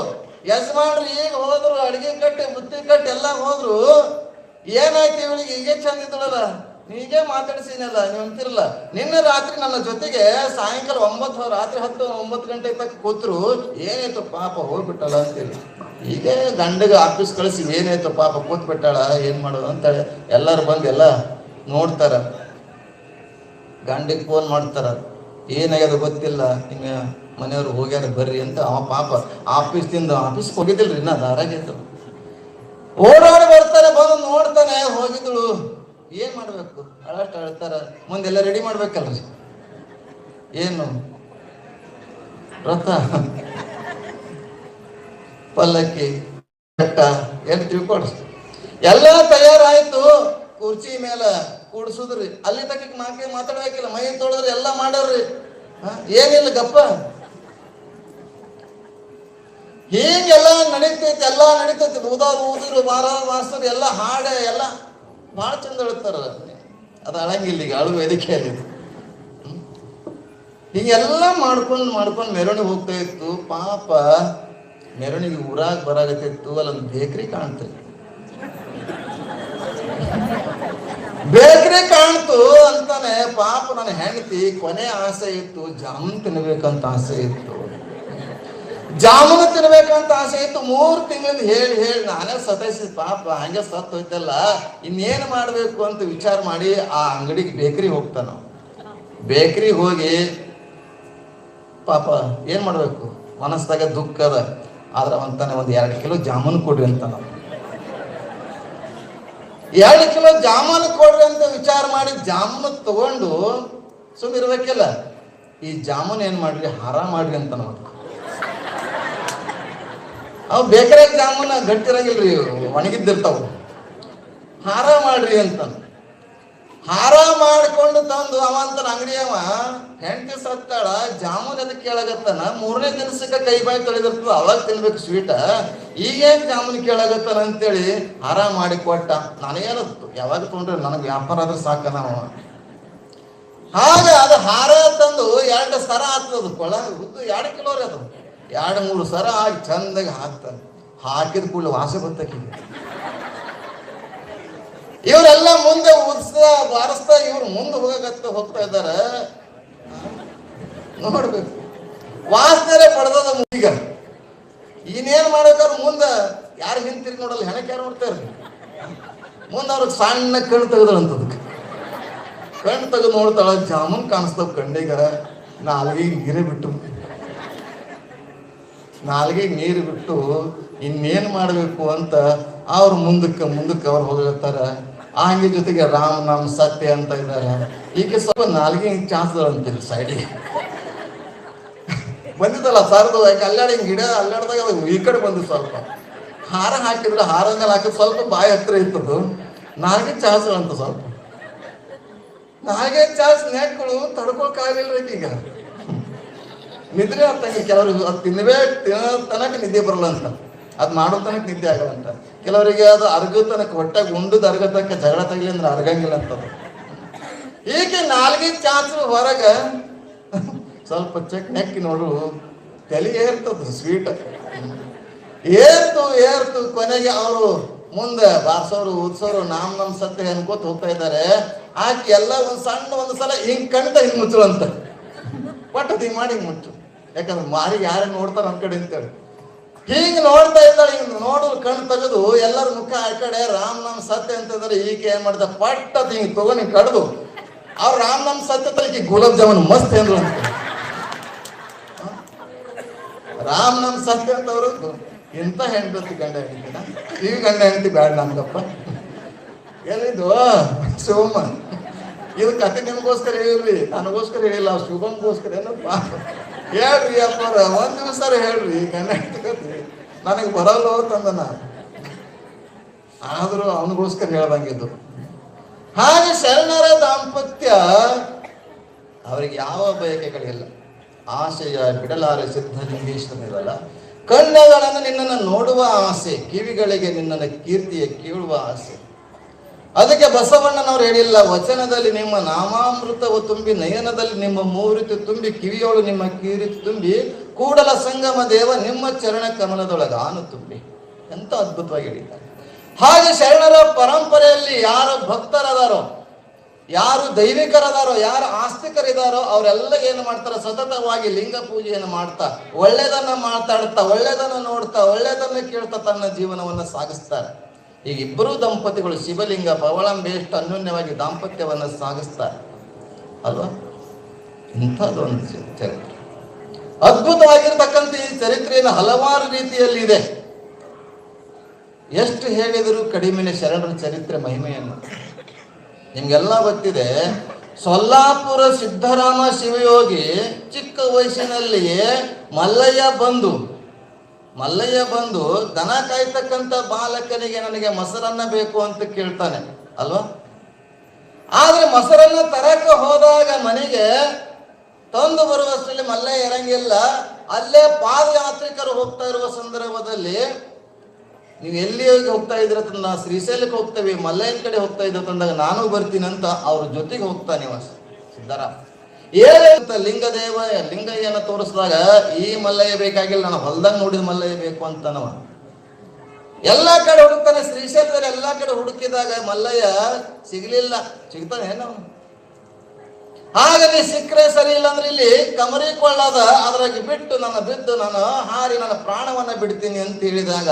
ಯಜಮಾನ್ರು ಈಗ ಹೋದ್ರು, ಅಡಿಗೆ ಕಟ್ಟಿ ಬುತ್ತಿ ಕಟ್ಟಿ ಎಲ್ಲ ಹೋದ್ರು. ಏನಾಯ್ತು ಇವಳಿಗೆ ಹೀಗೆ ಚಂದ ಇದ್ದಳಲ್ಲ, ನೀಗೇ ಮಾತಾಡ್ಸಿನಲ್ಲ, ನೀವು ಅಂತಿರಲ್ಲ. ನಿನ್ನೆ ರಾತ್ರಿ ನನ್ನ ಜೊತೆಗೆ ಸಾಯಂಕಾಲ 9 ರಾತ್ರಿ 10-9 ಗಂಟೆ ತಕ್ಕ ಕೂತ್ರು. ಏನಾಯ್ತು ಪಾಪ ಹೋಗ್ಬಿಟ್ಟಲ್ಲ ಅಂತೇಳಿ. ಹೀಗೆ ಗಂಡಗೆ ಆಫೀಸ್ ಕಳಿಸಿ ಏನಾಯ್ತು ಪಾಪ ಕೂತ್ ಬಿಟ್ಟಾಳ, ಏನ್ ಮಾಡೋದು ಅಂತೇಳಿ ಎಲ್ಲರೂ ಬಂದು ಎಲ್ಲ ನೋಡ್ತಾರ. ಗಂಡಿಗೆ ಫೋನ್ ಮಾಡ್ತಾರ, ಏನಾಗ್ಯದ ಗೊತ್ತಿಲ್ಲ, ಹಿಂಗ ಮನೆಯವ್ರು ಹೋಗ್ಯಾರ ಬರ್ರಿ ಅಂತ. ಅವ ಪಾಪ ಆಫೀಸ್ ಹೋಗಿದ್ದಿಲ್ರಿ, ನಾ ದಾರಾಗಿತ್ತು. ಓಡಾಡಿ ಬರ್ತಾನೆ, ಬಂದು ನೋಡ್ತಾನೆ ಹೋಗಿದ್ದಳು. ಏನ್ ಮಾಡ್ಬೇಕು, ಅಳಷ್ಟು ಅಳ್ತಾರ. ಮುಂದೆಲ್ಲ ರೆಡಿ ಮಾಡ್ಬೇಕಲ್ರಿ. ಏನು ರಥ, ಪಲ್ಲಕ್ಕಿ, ಬೆಟ್ಟ ಏನು ತಿಳ್ಕೊಡ್ರಿ. ಎಲ್ಲ ತಯಾರಾಯ್ತು. ಕುರ್ಚಿ ಮೇಲೆ ಕೂಡ್ಸುದ್ರಿ. ಅಲ್ಲಿ ತಕ್ಕ ಮಾತಾಡ್ಬೇಕಿಲ್ಲ, ಮೈ ತೊಳೆದ್ರಿ, ಎಲ್ಲ ಮಾಡ್ಯಾರ್ರಿ. ಏನಿಲ್ಲ ಗಪ್ಪ. ಹೀಗೆಲ್ಲ ನಡೀತೈತಿ, ಎಲ್ಲ ನಡೀತೈತಿ. ಊದಿರು ವಾರಸ್ತರು ಎಲ್ಲ ಹಾಡೆ ಎಲ್ಲ ಭಾಳ ಚಂದ ಹೇಳ್ತಾರ. ಅದು ಅಳಂಗಿಲ್ಲ, ಈಗ ಅಳು ವೇದಿಕೆಯಲ್ಲಿ. ಹೀಗೆಲ್ಲ ಮಾಡ್ಕೊಂಡು ಮೆರವಣಿಗೆ ಹೋಗ್ತಾ ಇತ್ತು. ಪಾಪ ಮೆರವಣಿಗೆ ಊರಾಗ ಬರಾಗತ್ತಿತ್ತು. ಅಲ್ಲೊಂದು ಬೇಕ್ರಿ ಕಾಣ್ತೈತಿ. ಬೇಕ್ರಿ ಕಾಣ್ತು ಅಂತಾನೆ ಪಾಪ ನನ್ನ ಹೆಂಡತಿ ಕೊನೆ ಆಸೆ ಇತ್ತು, ಜಾಮೂನ್ ತಿನ್ಬೇಕಂತ ಆಸೆ ಇತ್ತು. ಜಾಮೂನು ತಿನ್ಬೇಕಂತ ಆಸೆ ಇತ್ತು. 3 ತಿಂಗಳಿಂದ ಹೇಳಿ ನಾನೇ ಸತಾಯಿಸಿದ. ಪಾಪ ಹಂಗೆ ಸತ್ತು ಹೋಯ್ತಲ್ಲ, ಇನ್ನೇನು ಮಾಡ್ಬೇಕು ಅಂತ ವಿಚಾರ ಮಾಡಿ ಆ ಅಂಗಡಿಗೆ ಬೇಕ್ರಿ ಹೋಗ್ತಾನ. ಬೇಕ್ರಿಗೆ ಹೋಗಿ ಪಾಪ ಏನ್ ಮಾಡ್ಬೇಕು, ಮನಸ್ಸಾಗ ದುಃಖ ಅದ. ಆದ್ರೆ ಅಂತಾನೆ 2 ಕಿಲೋ ಜಾಮೂನು ಕೊಡ್ರಿ ಅಂತ. 2 ಕಿಲೋ ಜಾಮೂನು ಕೊಡ್ರಿ ಅಂತ ವಿಚಾರ ಮಾಡಿ ಜಾಮೂನು ತಗೊಂಡು ಸುಮ್ಮಿರ್ಬೇಕಿಲ್ಲ. ಈ ಜಾಮೂನ್ ಏನ್ ಮಾಡ್ರಿ, ಹಾರ ಮಾಡ್ರಿ ಅಂತ ನಾವು. ಅವು ಬೇಕರಿಯಾಗ ಜಾಮೂನ ಗಟ್ಟಿರಂಗಿಲ್ರಿ, ಒಣಗಿದ್ದಿರ್ತಾವ. ಹಾರ ಮಾಡ್ರಿ ಅಂತ ಹಾರ ಮಾಡ್ಕೊಂಡು ತಂದು ಅವಂತನ ಅಂಗಡಿಯವ ಹೆಂಡತಿ ಸತ್ತಾಳ. ಜಾಮೂನ್ ಅದಕ್ಕೆ ಕೇಳಾಗತ್ತಾನ. 3ನೇ ದಿನಸಕ್ಕೆ ಕೈ ಬಾಯಿ ತೊಳೆದಿರ್ತದ, ಅವಾಗ ತಿನ್ಬೇಕು ಸ್ವೀಟ. ಈಗೇನ್ ಜಾಮೂನ್ ಕೇಳಾಗತ್ತಾನ ಅಂತೇಳಿ ಹಾರ ಮಾಡಿ ಕೊಟ್ಟ. ನನಗೇನ ಯಾವಾಗ ತೊಗೊಂಡ್ರೆ ನನಗೆ ವ್ಯಾಪಾರ ಆದ್ರೆ ಸಾಕ ನಾವು. ಹಾಗೆ ಅದು ಹಾರ ತಂದು 2 ಸರ ಆಗ್ತದ. ಕೊಳ ಉದ್ದು 2 ಕಿಲೋ ರೀ. ಅದು 2-3 ಸರ ಆಗಿ ಚಂದಾಗಿ ಹಾಕ್ತಾನೆ. ಹಾಕಿದ ಕೂಡಲೇ ವಾಸೆ ಬರ್ತಕ್ಕಿದೆ. ಇವರೆಲ್ಲ ಮುಂದೆ ಬಾರಿಸ್ತಾ ಇವ್ರು ಮುಂದೆ ಹೋಗ್ತಾ ಇದ್ದಾರೆ. ನೋಡ್ಬೇಕು, ವಾಸನೆ ಪಡೆದ ಈಗ. ಇನ್ನೇನ್ ಮಾಡ್ಬೇಕಾದ್ರೆ ಮುಂದೆ ಯಾರು ಹಿಂತಿರುಗಿ ನೋಡಲ್ಲ, ಹೆಣಕ್ಕೆ ಯಾರು ನೋಡ್ತಾರೆ. ಮುಂದೆ ಅವ್ರಿಗೆ ಸಣ್ಣ ಕಣ್ಣು ತೆಗೆದಳಂತದಕ್ಕೆ. ಕಣ್ಣು ತೆಗೆದು ನೋಡ್ತಾಳ, ಜಾಮೂನ್ ಕಾಣಿಸ್ತಾವ ಕಣ್ಣಿಗ. ನಾಲ್ಗೆಗೆ ನೀರು ಬಿಟ್ಟು ಇನ್ನೇನ್ ಮಾಡ್ಬೇಕು ಅಂತ ಅವ್ರು ಮುಂದಕ್ಕೆ ಅವ್ರು ಹೋಗ್ತಾರ. ಹಂಗೆ ಜೊತೆಗೆ ರಾಮ್ ನಾಮ್ ಸತ್ಯ ಅಂತ ಇದ್ದಾರೆ. ಈಗ ಸ್ವಲ್ಪ ನಾಲ್ಗೆ ಚಾನ್ಸ್ ಅಂತೀರಿ ಸೈಡಿಗೆ ಬಂದಿದ್ದಲ್ಲ ಸಾರದು. ಯಾಕೆ ಅಲ್ಲಾಡಿ ಗಿಡ ಅಲ್ಲಾಡ್ದಾಗ ಈ ಕಡೆ ಬಂದಿದ್ದು. ಸ್ವಲ್ಪ ಹಾರ ಹಾಕಿದ್ರೆ ಹಾರ ಮೇಲೆ ಹಾಕಿದ್ ಸ್ವಲ್ಪ ಬಾಯಿ ಹತ್ರ ಇರ್ತದ್ದು. ನಾಲ್ಗೆ ಚಾನ್ಸ್ ಅಂತ ಸ್ವಲ್ಪ ನಾಲ್ಗೆ ಚಾನ್ಸ್ ನೆಕ್ಕಳು ತಡ್ಕೊಳಕ್ಕಾಗಿಲ್ಲ. ಈಗ ನಿದ್ರೆ ಆಗ್ತಂಗೆ ಕೆಲವ್ರಿಗೆ ಅದು ತನಕ ನಿದ್ದೆ ಬರಲ್ಲ ಅಂತ, ಅದು ಮಾಡೋ ತನಕ ನಿದ್ದೆ ಆಗಲ್ಲ ಅಂತ. ಕೆಲವರಿಗೆ ಅದು ಅರ್ಗ ತನಕ ಹೊಟ್ಟಾಗ ಉಂಡದ ಅರ್ಗ ತನಕ ಜಗಳ ತಗಲಿ ಅಂದ್ರೆ ಅರ್ಗಂಗಿಲ್ಲ ಅಂತದ್ದು. ಹೀಗೆ 4 ಚಾನ್ಸ್ ಹೊರಗ ಸ್ವಲ್ಪ ಚೆಕ್ ನೆಕ್ಕಿ ನೋಡು, ತಲೆ ಏರ್ತದ ಸ್ವೀಟ್ ಏರ್ತು ಕೊನೆಗೆ ಅವರು ಮುಂದೆ ಬಾರ್ಸೋರು ಊದ್ಸೋರು ನಮ್ ಸತ್ಯ ಅನ್ಕೋತ ಹೋಗ್ತಾ ಇದ್ದಾರೆ. ಆಕೆ ಎಲ್ಲ ಒಂದು ಸಲ ಹಿಂಗ್ ಕಣ್ತ ಹಿಂಗ್ ಮುಚ್ಚುವಂತ ಪಟ್ಟದ ಹಿಂಗ್ ಮಾಡಿ ಹಿಂಗ್ ಮುಚ್ಚು, ಯಾಕಂದ್ರೆ ಮಾರಿಗೆ ಯಾರೇ ನೋಡ್ತಾರ ಒಂದ್ ಕಡೆ ಅಂತೇಳಿ ಹಿಂಗ್ ನೋಡ್ತಾ ಇದ್ದಾಳೆ. ಹಿಂಗ್ ನೋಡೋರು ಕಣ್ ತೆಗೆದು ಎಲ್ಲರ ಮುಖ ಆ ಕಡೆ ರಾಮ್ ಸತ್ಯ ಅಂತ ಇದಾರೆ. ಈಕೆ ಏನ್ ಮಾಡಿದ ಪಟ್ಟದ ಹಿಂಗ್ ತಗೊಂಡು ಹಿಂಗ್ ಕಡ್ದು ಅವ್ರು ರಾಮ್ ಸತ್ಯ ತಲೆ ಗುಲಾಬ್ ಜಾಮೂನ್ ಮಸ್ತ್ ಏನ್ರು ಅಂತ ರಾಮ್ ಸತ್ಯ ಅಂತ ಅವರು ಎಂತ ಹೆಂಡತಿ ಗಂಡ ಹೆಂಡತಿನ ಈ ಗಂಡ ಹೆಂಡತಿ ಬ್ಯಾಡ ನಮ್ಗಪ್ಪ ಏನಿದು ಸೋಮ ಇದು ಕತೆ ನಿಮ್ಗೋಸ್ಕರ ಹೇಳಿಲ್ರಿ, ನನಗೋಸ್ಕರ ಹೇಳಿಲ್ಲ, ಶುಭಮ್ಗೋಸ್ಕರ ಏನಪ್ಪ ಹೇಳ್ರಿ ಅಪ್ಪ ಒಂದ್ ದಿವಸ ಹೇಳ್ರಿ ಗಂಡ ಹೆಂಡತಿ ಕತೆ ನನಗೆ ಬರಲ್ಲ ಅಂತಂದನ. ಆದ್ರೂ ಅವನಿಗೋಸ್ಕರ ಹೇಳ್ದಂಗಿದ್ದು. ಹಾಗೆ ಶರಣರ ದಾಂಪತ್ಯ ಅವರಿಗೆ ಯಾವ ಬಯಕೆಗಳಿಲ್ಲ. ಆಸೆಯ ಬಿಡಲಾರೆ ಸಿದ್ಧಲಿಂಗೇಶ್ವರನಿರಲ್ಲ. ಕಣ್ಣುಗಳನ್ನು ನಿನ್ನನ್ನು ನೋಡುವ ಆಸೆ, ಕಿವಿಗಳಿಗೆ ನಿನ್ನನ್ನು ಕೀರ್ತಿಯ ಕೇಳುವ ಆಸೆ. ಅದಕ್ಕೆ ಬಸವಣ್ಣನವ್ರು ಹೇಳಿಲ್ಲ, ವಚನದಲ್ಲಿ ನಿಮ್ಮ ನಾಮಾಮೃತವು ತುಂಬಿ, ನಯನದಲ್ಲಿ ನಿಮ್ಮ ಮೂರ್ತಿ ತುಂಬಿ, ಕಿವಿಯೋಳು ನಿಮ್ಮ ಕೀರ್ತಿ ತುಂಬಿ, ಕೂಡಲ ಸಂಗಮ ದೇವ ನಿಮ್ಮ ಚರಣ ಕಮಲದೊಳಗಾನು ತುಂಬಿ. ಎಂತ ಅದ್ಭುತವಾಗಿ ಹೇಳಿದ್ದಾರೆ. ಹಾಗೆ ಶರಣರ ಪರಂಪರೆಯಲ್ಲಿ ಯಾರು ಭಕ್ತರದಾರೋ, ಯಾರು ದೈವಿಕರದಾರೋ, ಯಾರು ಆಸ್ತಿಕರಿದಾರೋ ಅವರೆಲ್ಲ ಏನು ಮಾಡ್ತಾರೆ, ಸತತವಾಗಿ ಲಿಂಗ ಪೂಜೆಯನ್ನು ಮಾಡ್ತಾ, ಒಳ್ಳೆಯದನ್ನ ಮಾತಾಡ್ತಾ, ಒಳ್ಳೆಯದನ್ನ ನೋಡ್ತಾ, ಒಳ್ಳೆಯದನ್ನ ಕೇಳ್ತಾ ತನ್ನ ಜೀವನವನ್ನ ಸಾಗಿಸ್ತಾರೆ. ಈಗ ಇಬ್ಬರು ದಂಪತಿಗಳು ಶಿವಲಿಂಗ ಪವಳಂಬೆ ಎಷ್ಟು ಅನ್ಯೋನ್ಯವಾಗಿ ದಾಂಪತ್ಯವನ್ನ ಸಾಗಿಸ್ತಾರೆ ಅಲ್ವಾ. ಇಂಥದ್ದೊಂದು ಚರಿತ್ರೆ, ಅದ್ಭುತವಾಗಿರ್ತಕ್ಕಂಥ ಈ ಚರಿತ್ರೆಯನ್ನು ಹಲವಾರು ರೀತಿಯಲ್ಲಿ ಇದೆ. ಎಷ್ಟು ಹೇಳಿದರೂ ಕಡಿಮೆನೆ ಶರಣರ ಚರಿತ್ರೆ ಮಹಿಮೆಯನ್ನು. ನಿಮ್ಗೆಲ್ಲ ಗೊತ್ತಿದೆ, ಸೊಲ್ಲಾಪುರ ಸಿದ್ದರಾಮ ಶಿವಯೋಗಿ ಚಿಕ್ಕ ವಯಸ್ಸಿನಲ್ಲಿಯೇ ಮಲ್ಲಯ್ಯ ಬಂದು ದನ ಕಾಯ್ತಕ್ಕಂಥ ಬಾಲಕನಿಗೆ ನನಗೆ ಮೊಸರನ್ನ ಬೇಕು ಅಂತ ಕೇಳ್ತಾನೆ ಅಲ್ವಾ. ಆದ್ರೆ ಮೊಸರನ್ನ ತರಕ ಹೋದಾಗ ಮನೆಗೆ ತಂದು ಬರುವಷ್ಟರಲ್ಲಿ ಮಲ್ಲಯ್ಯ ಇರಂಗಿಲ್ಲ. ಅಲ್ಲೇ ಪಾದಯಾತ್ರಿಕರು ಹೋಗ್ತಾ ಇರುವ ಸಂದರ್ಭದಲ್ಲಿ, ನೀವು ಎಲ್ಲಿ ಹೋಗ್ತಾ ಇದ್ರ ನಾ ಶ್ರೀಶೈಲಕ್ಕೆ ಹೋಗ್ತೇವೆ, ಮಲ್ಲಯ್ಯನ ಕಡೆ ಹೋಗ್ತಾ ಇದ್ದ ತಂದಾಗ ನಾನು ಬರ್ತೀನಿ ಅಂತ ಅವ್ರ ಜೊತೆಗೆ ಹೋಗ್ತಾನೆ ಸಿದ್ದರಾಮ. ಏನಂತ ಲಿಂಗಯ್ಯನ ತೋರಿಸಿದಾಗ ಈ ಮಲ್ಲಯ್ಯ ಬೇಕಾಗಿಲ್ಲ, ನಾನು ಹೊಲ್ದಾಗ ನೋಡಿದ ಮಲ್ಲಯ್ಯ ಬೇಕು ಅಂತನವ. ಎಲ್ಲಾ ಕಡೆ ಹುಡುಕ್ತಾನೆ, ಶ್ರೀಶೈಲದಲ್ಲಿ ಎಲ್ಲಾ ಕಡೆ ಹುಡುಕಿದಾಗ ಮಲ್ಲಯ್ಯ ಸಿಗ್ಲಿಲ್ಲ. ಸಿಗ್ತಾನೆ ಏನವ? ಹಾಗಾಗಿ ಸಿಕ್ಕರೆ ಸರಿ ಇಲ್ಲ ಅಂದ್ರೆ ಇಲ್ಲಿ ಕಮರಿ ಕೊಳ್ಳದ ಅದ್ರಾಗ ಬಿಟ್ಟು ಬಿದ್ದು ನಾನು ಹಾರಿ ನನ್ನ ಪ್ರಾಣವನ್ನ ಬಿಡ್ತೀನಿ ಅಂತ ಹೇಳಿದಾಗ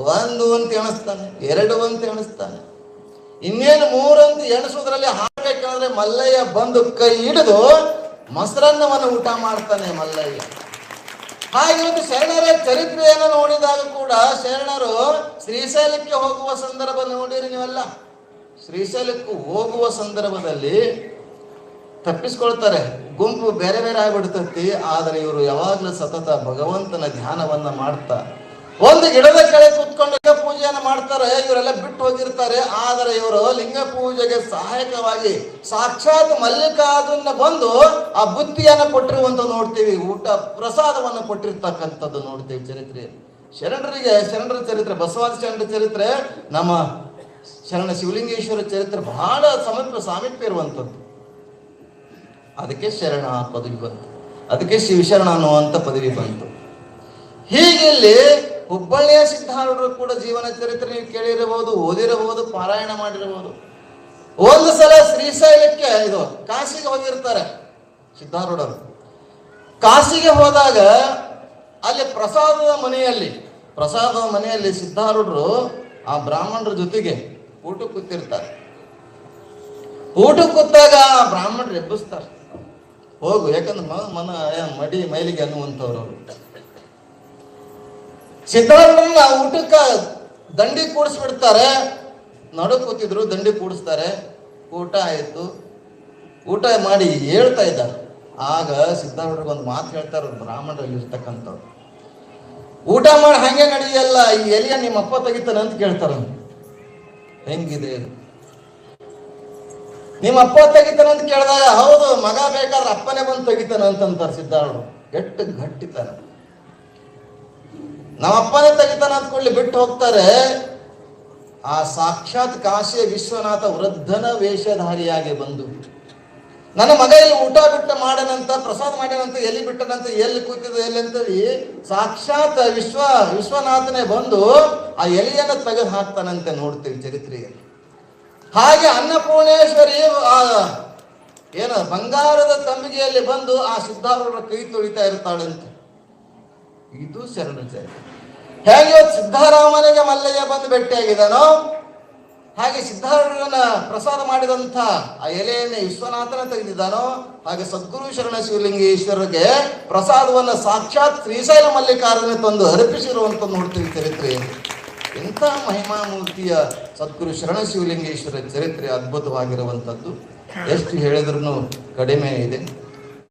1 ಅಂತ ಎಣಿಸ್ತಾನೆ, 2 ಅಂತ ಎಣಿಸ್ತಾನೆ, ಇನ್ನೇನು 3 ಅಂತ ಎಣಿಸೋದ್ರಲ್ಲಿ ಹಾಕಬೇಕಂದ್ರೆ ಮಲ್ಲಯ್ಯ ಬಂದು ಕೈ ಹಿಡಿದು ಮೊಸರನ್ನವನ್ನು ಊಟ ಮಾಡ್ತಾನೆ ಮಲ್ಲಯ್ಯ. ಹಾಗೆ ಒಂದು ಶರಣರ ಚರಿತ್ರೆಯನ್ನು ನೋಡಿದಾಗ ಕೂಡ ಶರಣರು ಶ್ರೀಶೈಲಕ್ಕೆ ಹೋಗುವ ಸಂದರ್ಭ ನೋಡಿರಿ ನೀವೆಲ್ಲ. ಶ್ರೀಶೈಲಕ್ಕೆ ಹೋಗುವ ಸಂದರ್ಭದಲ್ಲಿ ತಪ್ಪಿಸ್ಕೊಳ್ತಾರೆ, ಗುಂಪು ಬೇರೆ ಬೇರೆ ಆಗ್ಬಿಡ್ತತಿ. ಆದರೆ ಇವರು ಯಾವಾಗ್ಲೂ ಸತತ ಭಗವಂತನ ಧ್ಯಾನವನ್ನ ಮಾಡ್ತಾ ಒಂದು ಗಿಡದ ಕೆಳಗೆ ಕೂತ್ಕೊಂಡು ಲಿಂಗ ಪೂಜೆಯನ್ನು ಮಾಡ್ತಾರೆ. ಇವರೆಲ್ಲ ಬಿಟ್ಟು ಹೋಗಿರ್ತಾರೆ. ಆದರೆ ಇವರು ಲಿಂಗ ಪೂಜೆಗೆ ಸಹಾಯಕವಾಗಿ ಸಾಕ್ಷಾತ್ ಮಲ್ಲಿಕಾರ್ಜುನ ಬಂದು ಆ ಬುತ್ತಿಯನ್ನು ಕೊಟ್ಟಿರುವಂತ ನೋಡ್ತೀವಿ, ಊಟ ಪ್ರಸಾದವನ್ನು ಕೊಟ್ಟಿರ್ತಕ್ಕಂಥದ್ದು ನೋಡ್ತೀವಿ ಚರಿತ್ರೆಯಲ್ಲಿ. ಶರಣರ ಚರಿತ್ರೆ, ಬಸವಾದಿ ಶರಣರ ಚರಿತ್ರೆ, ನಮ್ಮ ಶರಣ ಶಿವಲಿಂಗೇಶ್ವರ ಚರಿತ್ರೆ ಬಹಳ ಸಾಮೀಪ್ಯ ಇರುವಂಥದ್ದು. ಅದಕ್ಕೆ ಶರಣ ಪದವಿ ಬಂತು, ಅದಕ್ಕೆ ಶಿವಶರಣ ಅನ್ನುವಂಥ ಪದವಿ ಬಂತು. ಹೀಗೆ ಇಲ್ಲಿ ಹುಬ್ಬಳ್ಳಿಯ ಸಿದ್ಧಾರೂಢರು ಕೂಡ ಜೀವನ ಚರಿತ್ರೆ ನೀವು ಕೇಳಿರಬಹುದು, ಓದಿರಬಹುದು, ಪಾರಾಯಣ ಮಾಡಿರಬಹುದು. ಒಂದು ಸಲ ಶ್ರೀಶೈಲಕ್ಕೆ ಕಾಶಿಗೆ ಹೋಗಿರ್ತಾರೆ ಸಿದ್ಧಾರೂಢರು. ಕಾಶಿಗೆ ಹೋದಾಗ ಅಲ್ಲಿ ಪ್ರಸಾದದ ಮನೆಯಲ್ಲಿ ಸಿದ್ಧಾರೂಢರು ಆ ಬ್ರಾಹ್ಮಣರ ಜೊತೆಗೆ ಊಟಕ್ಕೆ ಕೂತಿರ್ತಾರೆ. ಊಟಕ್ಕೆ ಕೂತಾಗ ಆ ಬ್ರಾಹ್ಮಣರು ಎಬ್ಬಿಸ್ತಾರೆ, ಹೋಗು, ಯಾಕಂದ್ರೆ ಮಡಿ ಮೈಲಿಗೆ ಅನ್ನುವಂಥವ್ರು. ಸಿದ್ಧಾರೂಢರನ್ನ ಊಟಕ್ಕ ದಂಡಿ ಕೂಡಿಸ್ಬಿಡ್ತಾರೆ. ನಡು ಕೂತಿದ್ರು, ದಂಡಿ ಕೂಡಿಸ್ತಾರೆ. ಊಟ ಆಯ್ತು, ಊಟ ಮಾಡಿ ಹೇಳ್ತಾ ಇದ್ದಾರೆ. ಆಗ ಸಿದ್ಧಾರೂಢರಿಗೆ ಒಂದು ಮಾತು ಹೇಳ್ತಾರೆ ಬ್ರಾಹ್ಮಣರಲ್ಲಿ ಇರ್ತಕ್ಕಂಥವ್ರು. ಊಟ ಮಾಡಿ ಹಂಗೆ ನಡೆಯಲ್ಲ, ಈ ಎಲಿಯ ನಿಮ್ಮಪ್ಪ ತೆಗಿತಾನೆ ಅಂತ ಕೇಳ್ತಾರ. ಹೆಂಗಿದೆ ನಿಮ್ಮಪ್ಪ ತೆಗಿತಾನೆ ಅಂತ ಕೇಳಿದಾಗ, ಹೌದು ಮಗ ಬೇಕಾದ್ರೆ ಅಪ್ಪನೇ ಬಂದು ತೆಗಿತಾನೆ ಅಂತಂತಾರೆ ಸಿದ್ಧಾರೂಢರು. ಎಷ್ಟು ಗಟ್ಟಿತಾರ, ನಮ್ಮ ಅಪ್ಪನೇ ತೆಗಿತಾನೆ ಅಂದ್ಕೊಳ್ಳಿ ಬಿಟ್ಟು ಹೋಗ್ತಾರೆ. ಆ ಸಾಕ್ಷಾತ್ ಕಾಶಿಯ ವಿಶ್ವನಾಥ ವೃದ್ಧನ ವೇಷಧಾರಿಯಾಗಿ ಬಂದು ನನ್ನ ಮಗ ಇಲ್ಲಿ ಊಟ ಬಿಟ್ಟು ಮಾಡನಂತ, ಪ್ರಸಾದ ಮಾಡಿನಂತ, ಎಲ್ಲಿ ಬಿಟ್ಟನಂತ, ಎಲ್ಲಿ ಕೂತಿದ ಎಲ್ಲಿ ಅಂತೇಳಿ ಸಾಕ್ಷಾತ್ ವಿಶ್ವನಾಥನೇ ಬಂದು ಆ ಎಲೆಯನ್ನು ತೆಗೆದು ಹಾಕ್ತಾನಂತೆ ನೋಡ್ತೀವಿ ಚರಿತ್ರೆಯಲ್ಲಿ. ಹಾಗೆ ಅನ್ನಪೂರ್ಣೇಶ್ವರಿ ಏನು ಬಂಗಾರದ ತಂಬಿಗೆಯಲ್ಲಿ ಬಂದು ಆ ಸಿದ್ಧಾರೂಢರ ಕೈ ತೊಳಿತಾ ಇರ್ತಾಳಂತೆ. ಇದು ಶರಣ ಚರಿತ್ರೆ. ಹೇಗೆ ಇವತ್ತು ಸಿದ್ಧಾರಾಮನಿಗೆ ಮಲ್ಲಯ್ಯ ಬಂದು ಭೇಟಿಯಾಗಿದ್ದಾನೋ ಹಾಗೆ ಸಿದ್ಧಾರೂಢನ ಪ್ರಸಾದ ಮಾಡಿದಂಥ ಆ ಎಲೆಯನ್ನು ವಿಶ್ವನಾಥನ ತೆಗೆದಿದ್ದಾನೋ ಹಾಗೆ ಸದ್ಗುರು ಶರಣ ಶಿವಲಿಂಗೇಶ್ವರರಿಗೆ ಪ್ರಸಾದವನ್ನು ಸಾಕ್ಷಾತ್ ಶ್ರೀಶೈಲ ಮಲ್ಲಿಕಾರ್ಜುನ ತಂದು ಅರ್ಪಿಸಿರುವಂತ ನೋಡ್ತೀವಿ ಚರಿತ್ರೆಯಲ್ಲಿ. ಎಂಥ ಮಹಿಮಾಮೂರ್ತಿಯ ಸದ್ಗುರು ಶರಣ ಶಿವಲಿಂಗೇಶ್ವರ ಚರಿತ್ರೆ ಅದ್ಭುತವಾಗಿರುವಂಥದ್ದು. ಎಷ್ಟು ಹೇಳಿದ್ರೂ ಕಡಿಮೆ ಇದೆ.